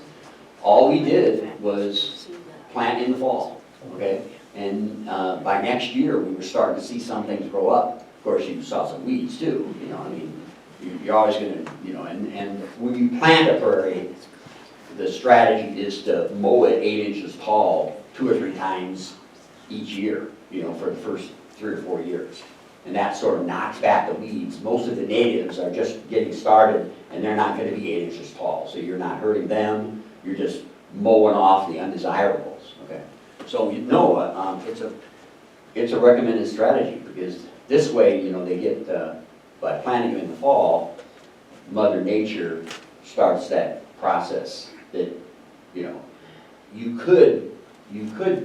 all we did was plant in the fall, okay? And by next year, we were starting to see some things grow up. Of course, you saw some weeds too, you're always gonna, and when you plant a prairie, the strategy is to mow it 8 inches tall 2 or 3 times each year, for the first 3 or 4 years. And that sort of knocks back the weeds. Most of the natives are just getting started, and they're not gonna be 8 inches tall. So you're not hurting them, you're just mowing off the undesirables, okay? So it's a recommended strategy, because this way, they get, by planting them in the fall, Mother Nature starts that process that, you could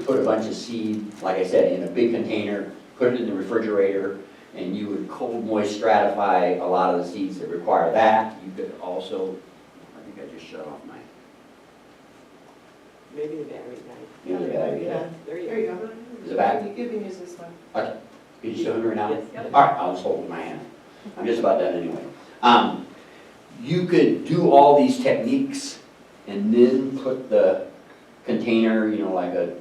put a bunch of seed, like I said, in a big container, put it in the refrigerator, and you would cold moist stratify a lot of the seeds that require that. You could also, I think I just shut off my, Maybe the battery died. maybe the battery, yeah. There There you go. Is it back? You can use this one. Okay. Can you still hear me now? Yes. All right, I'll just hold it with my hand. I'm just about done anyway. You could do all these techniques and then put the container, like a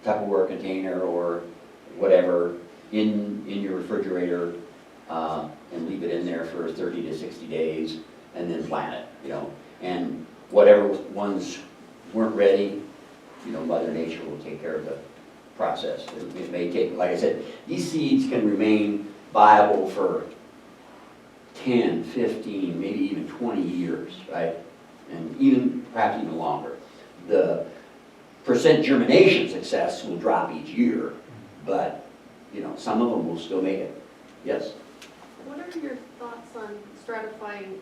Tupperware container or whatever, in your refrigerator, and leave it in there for 30 to 60 days, and then plant it, And whatever ones weren't ready, Mother Nature will take care of the process. It may take, like I said, these seeds can remain viable for 10, 15, maybe even 20 years, right? And perhaps even longer. The percent germination success will drop each year, but, some of them will still make it. Yes? What are your thoughts on stratifying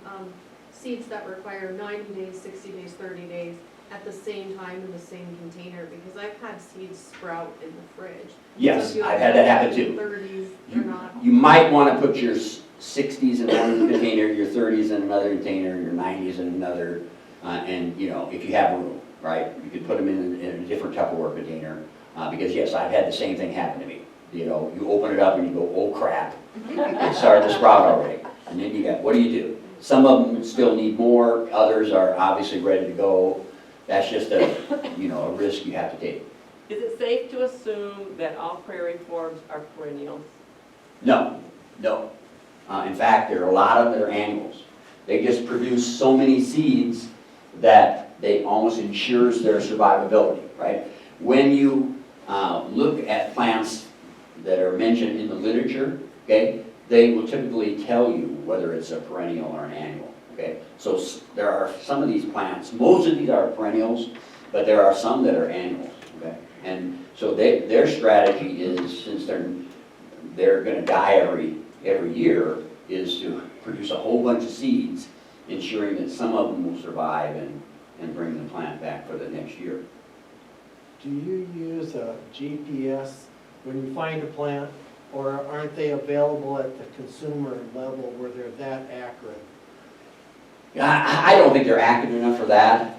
seeds that require 90 days, 60 days, 30 days at the same time in the same container? Because I've had seeds sprout in the fridge. So Yes, if you I've have had that happen your too. 30s, they're not. You might want to put your 60s in one container, your 30s in another container, your 90s in another, and if you have room, right? You could put them in a different Tupperware container, because yes, I've had the same thing happen to me. You open it up and you go, oh crap, it started to sprout already. And then what do? Some of them still need more, others are obviously ready to go. That's just a risk you have to take. Is it safe to assume that all prairie forbs are perennials? No. In fact, there are a lot of them that are annuals. They just produce so many seeds that they almost ensures their survivability, right? When you look at plants that are mentioned in the literature, okay, they will typically tell you whether it's a perennial or an annual, okay? So there are some of these plants, most of these are perennials, but there are some that are annuals, okay? And so their strategy is, since they're gonna die every year, is to produce a whole bunch of seeds, ensuring that some of them will survive and bring the plant back for the next year. Do you use a GPS when you find a plant, or aren't they available at the consumer level where they're that accurate? I don't think they're accurate enough for that.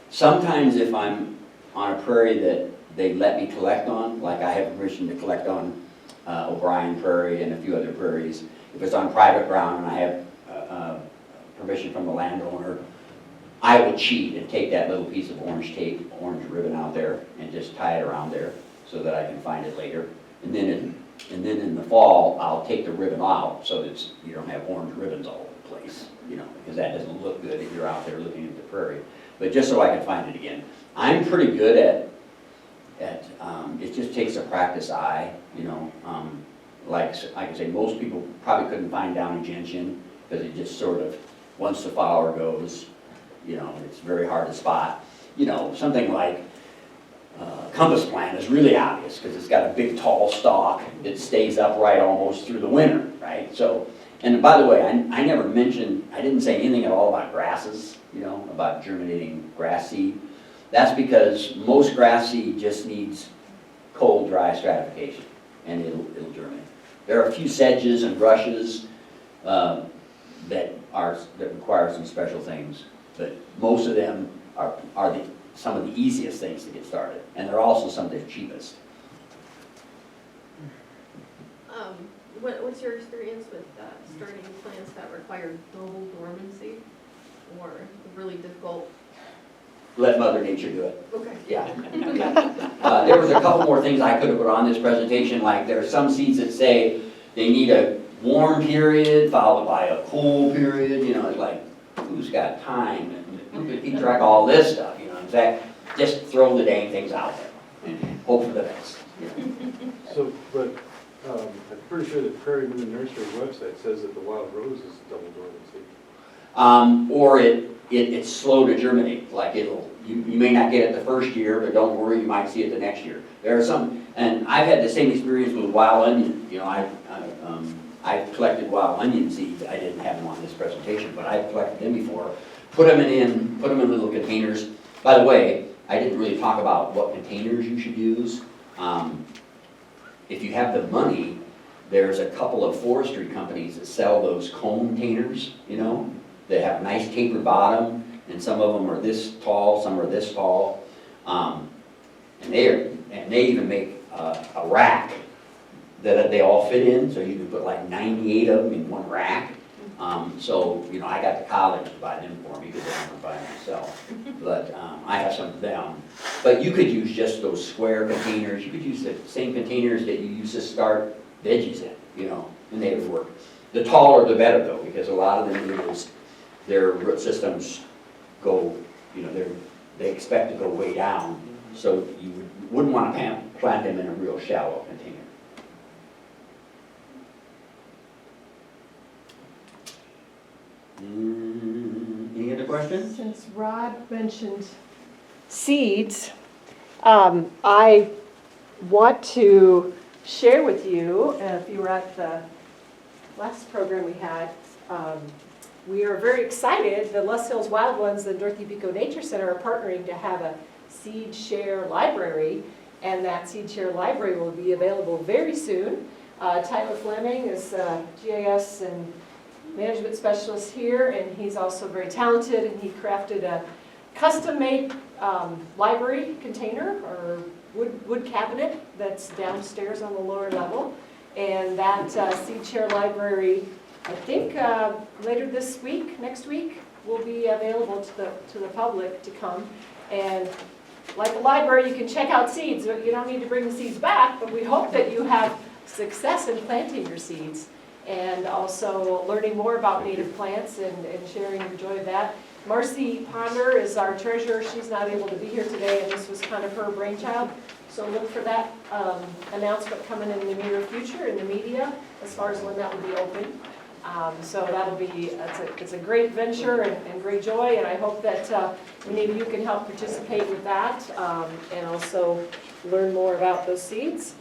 Sometimes if I'm on a prairie that they let me collect on, like I have permission to collect on O'Brien Prairie and a few other prairies, if it's on private ground and I have permission from the landowner, I will cheat and take that little piece of orange tape, orange ribbon out there, and just tie it around there so that I can find it later. And then in the fall, I'll take the ribbon out so that you don't have orange ribbons all over the place, because that doesn't look good if you're out there looking at the prairie. But just so I can find it again. I'm pretty good at it just takes a practice eye, like I say, most people probably couldn't find downy gentian because it just sort of, once the flower goes, it's very hard to spot. Something like compass plant is really obvious because it's got a big tall stalk that stays upright almost through the winter, right? So, and by the way, I never mentioned, I didn't say anything at all about grasses, about germinating grass seed. That's because most grass seed just needs cold, dry stratification, and it'll germinate. There are a few sedges and brushes that require some special things, but most of them are some of the easiest things to get started, and they're also some of the cheapest. What's your experience with starting plants that require global dormancy or really difficult? Let Mother Nature do it. Okay. Yeah. There was a couple more things I could have put on this presentation, like there are some seeds that say they need a warm period followed by a cool period, it's like, who's got time and who could keep track of all this stuff, in fact, just throw the dang things out there and hope for the best. So, but I'm pretty sure the Prairie Moon Nursery website says that the wild rose is double dormancy. Or it's slow to germinate, like you may not get it the first year, but don't worry, you might see it the next year. There are some, and I've had the same experience with wild onion, I've collected wild onion seeds. I didn't have them on this presentation, but I've collected them before. Put them in little containers. By the way, I didn't really talk about what containers you should use. If you have the money, there's a couple of forestry companies that sell those cone containers, that have a nice tapered bottom, and some of them are this tall, some are this tall. And they even make a rack that they all fit in, so you can put like 98 of them in one rack. So, I got to college to buy them for me because I don't buy them myself. But I have some of them. But you could use just those square containers. You could use the same containers that you use to start veggies in, and they would work. The taller the better though, because a lot of them, their root systems go, they expect to go way down. So you wouldn't want to plant them in a real shallow container. Any other questions? Since Rod mentioned seeds, I want to share with you, if you were at the last program we had, we are very excited. The Les Hills Wild Ones and Dorothy Pico Nature Center are partnering to have a seed share library, and that seed share library will be available very soon. Tyler Fleming is GIS and management specialist here, and he's also very talented, and he crafted a custom-made library container or wood cabinet that's downstairs on the lower level. And that seed share library, I think later this week, next week, will be available to the public to come. And like a library, you can check out seeds. You don't need to bring the seeds back, but we hope that you have success in planting your seeds and also learning more about native plants and sharing your joy of that. Marcy Ponder is our treasurer. She's not able to be here today, and this was kind of her brainchild. So look for that announcement coming in the near future in the media as far as when that will be open. So that'll be, it's a great venture and great joy, and I hope that many of you can help participate with that and also learn more about those seeds.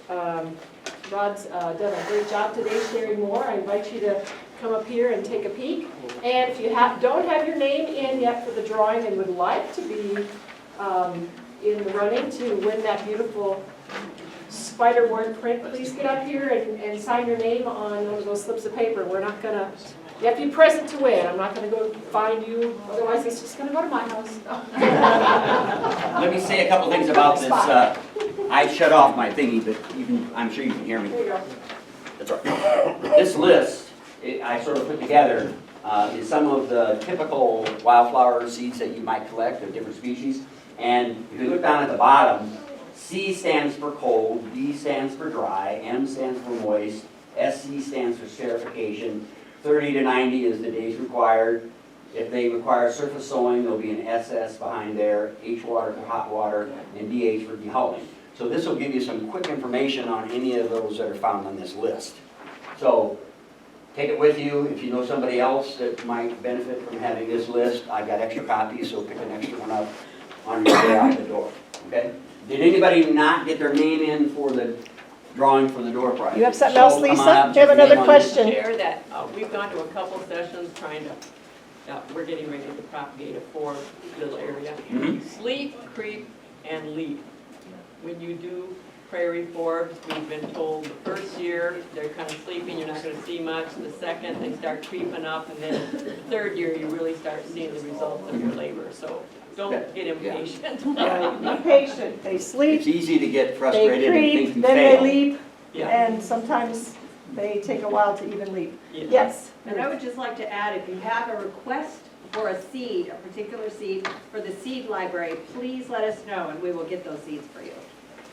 Rod's done a great job today sharing more. I invite you to come up here and take a peek. And if you don't have your name in yet for the drawing and would like to be in the running to win that beautiful spider board print, please get up here and sign your name on one of those slips of paper. We're not going to, you have to be present to win. I'm not going to go find you, otherwise it's just going to go to my house. Let me say a couple things about this. I shut off my thingy, but I'm sure you can hear me. There you go. That's right. This list, I sort of put together, is some of the typical wildflower seeds that you might collect of different species. And if you look down at the bottom, C stands for cold, D stands for dry, M stands for moist, SC stands for sterification, 30 to 90 is the days required. If they require surface sowing, there'll be an SS behind there, H water for hot water, and DH for dehulling. So this will give you some quick information on any of those that are found on this list. So take it with you. If you know somebody else that might benefit from having this list, I've got extra copies, so pick an extra one up on your way out the door, okay? Did anybody not get their name in for the drawing for the door prize? You have something else, So, come on Lisa? up, Do you have put your another name on it. question? Share that, we've gone to a couple sessions trying to, we're getting ready to propagate a 4 little area. Mhm. Sleep, creep, and leap. When you do prairie forbs, we've been told the first year, they're kind of sleeping, you're not gonna see much. The second, they start creeping up, and then the third year, you really start seeing the results of your labor. So don't get impatient. Be patient, they sleep, It's easy to get they frustrated and think creep, you then they failed. leap, Yeah. and sometimes they take a while to even leap. Yeah. Yes? And I would just like to add, if you have a request for a seed, a particular seed for the seed library, please let us know and we will get those seeds for you.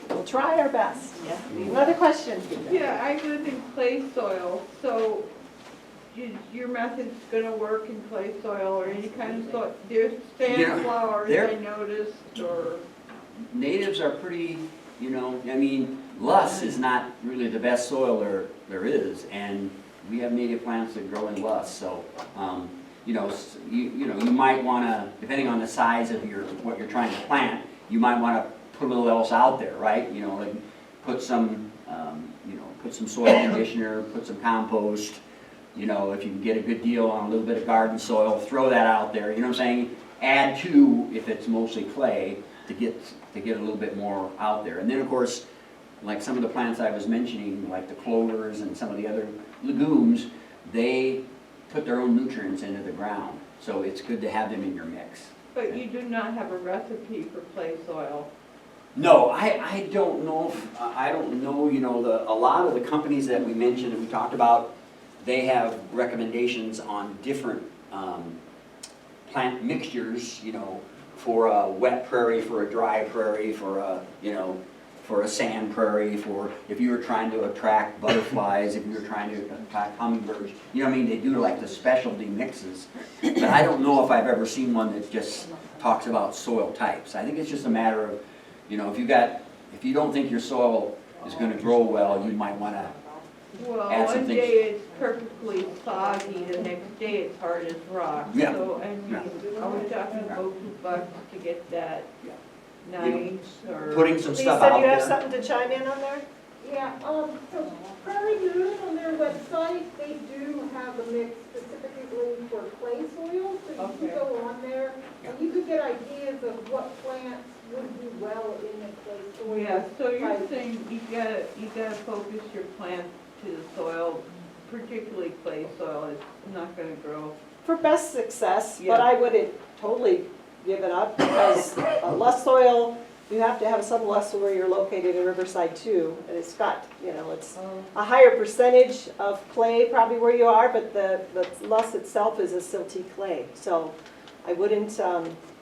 We'll try our best. Another question? Yeah, I live in clay soil, so is your method's gonna work in clay soil or any kind of soil? There's Yeah, sandflowers, there- I noticed, or, Natives are pretty, you know, I mean, loess is not really the best soil there is, and we have native plants that grow in loess, so, you know, you know, you might wanna, depending on the size of what you're trying to plant, you might wanna put a little else out there, right? You know, like, put some, put some soil conditioner, put some compost, you know, if you can get a good deal on a little bit of garden soil, throw that out there, you know what I'm saying? Add to, if it's mostly clay, to get a little bit more out there. And then, of course, like some of the plants I was mentioning, like the clovers and some of the other legumes, they put their own nutrients into the ground. So it's good to have them in your mix. but you do not have a recipe for clay soil. No, I don't know, I don't know, you know, a lot of the companies that we mentioned and we talked about, they have recommendations on different plant mixtures, you know, for a wet prairie, for a dry prairie, for a, you know, for a sand prairie, for if you were trying to attract butterflies, if you were trying to attract hummingbirds, you know what I mean? They do like the specialty mixes. But I don't know if I've ever seen one that just talks about soil types. I think it's just a matter of, you know, if you don't think your soil is gonna grow well, you might wanna, Well, Add some one things. day it's perfectly soggy, the next day it's hard as rock. Yeah. So, I mean, are we talking about $2 to get that nice, or? putting some stuff Lisa, out do you have there. something to chime in on there? Yeah, so Prairie Moon on their website, they do have a mix specifically for clay soil, so you Okay. can go on there and you could get ideas of what plants would do well in the clay soil. Yeah, so you're Right. saying you gotta focus your plant to the soil, particularly clay soil, it's not gonna grow. For best success, but Yeah. I wouldn't totally give it up because less soil, you have to have some less where you're located in Riverside too. And it's got, you know, it's a higher percentage of clay probably where you are, but the loess itself is a silty clay. So I wouldn't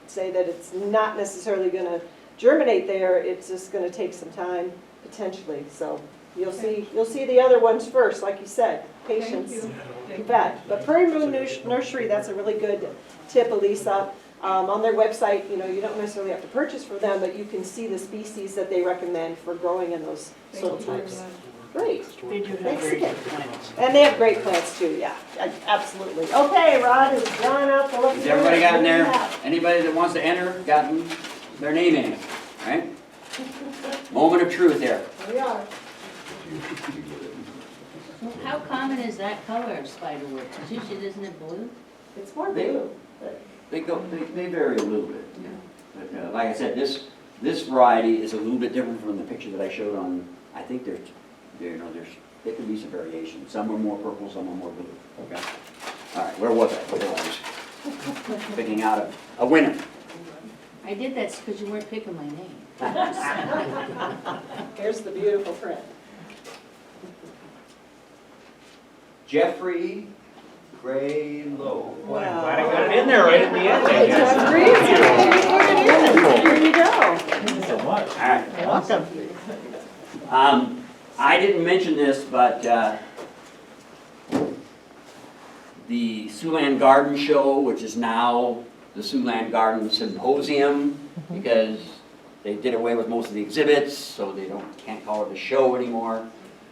say that it's not necessarily gonna germinate there, it's just gonna take some time potentially. So you'll see the other ones first, like you said, patience. Thank you. You bet. But Prairie Moon Nursery, that's a really good tip, Elisa. On their website, you know, you don't necessarily have to purchase from them, but you can see the species that they recommend for growing in those soil Thank you very types. much. Great. They do have Thanks very again. good plants. And they have great plants too, yeah, absolutely. Okay, Rod has gone up to look. Has everybody gotten there? Anybody that wants to enter, gotten their name in, right? Moment of truth there. We are. How common is that color of spiderwort? Because usually isn't it blue? It's more blue. They vary a little bit, yeah. But like I said, this variety is a little bit different from the picture that I showed on, I think there could be some variation. Some are more purple, some are more blue, okay? All right, where was I? Picking out a winner. I did that because you weren't picking my name. Here's the beautiful print. Jeffrey Gray Lowe. Boy, I'm glad I got it in there right at the end. I guess. Jeffrey, here you go. Thank you so much. All right. Welcome. I didn't mention this, but the Siouxland Garden Show, which is now the Siouxland Garden Symposium, because they did away with most of the exhibits, so they can't call it a show anymore.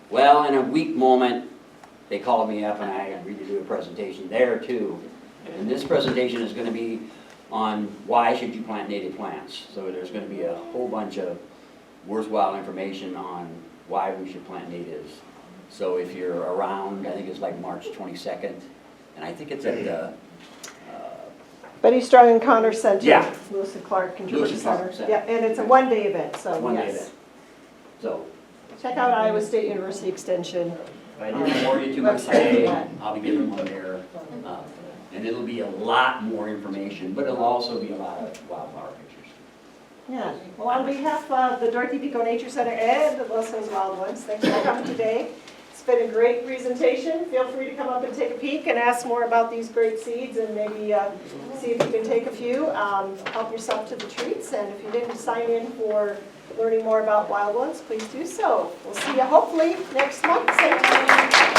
Well, in a weak moment, they called me up and I agreed to do a presentation there too. And this presentation is going to be on why should you plant native plants. So there's going to be a whole bunch of worthwhile information on why we should plant natives. So if you're around, I think it's like March 22nd, and I think it's at the, Betty Strong and Connor Center. Yeah. Lewis and Clark Controversy Lewis and Clark Center. Center. Yeah, and it's a one-day event, so one day yes. event. So Check out Iowa State University Extension. if I didn't bore you too much Website for today, that. I'll be giving one there. And it'll be a lot more information, but it'll also be a lot of wildflower pictures. Yeah, well, on behalf of the Dorothy Pico Nature Center and the Los Hills Wild Ones, thanks for coming today. It's been a great presentation. Feel free to come up and take a peek and ask more about these great seeds and maybe see if you can take a few. Help yourself to the treats, and if you didn't sign in for learning more about wild ones, please do so. We'll see you hopefully next month, same time.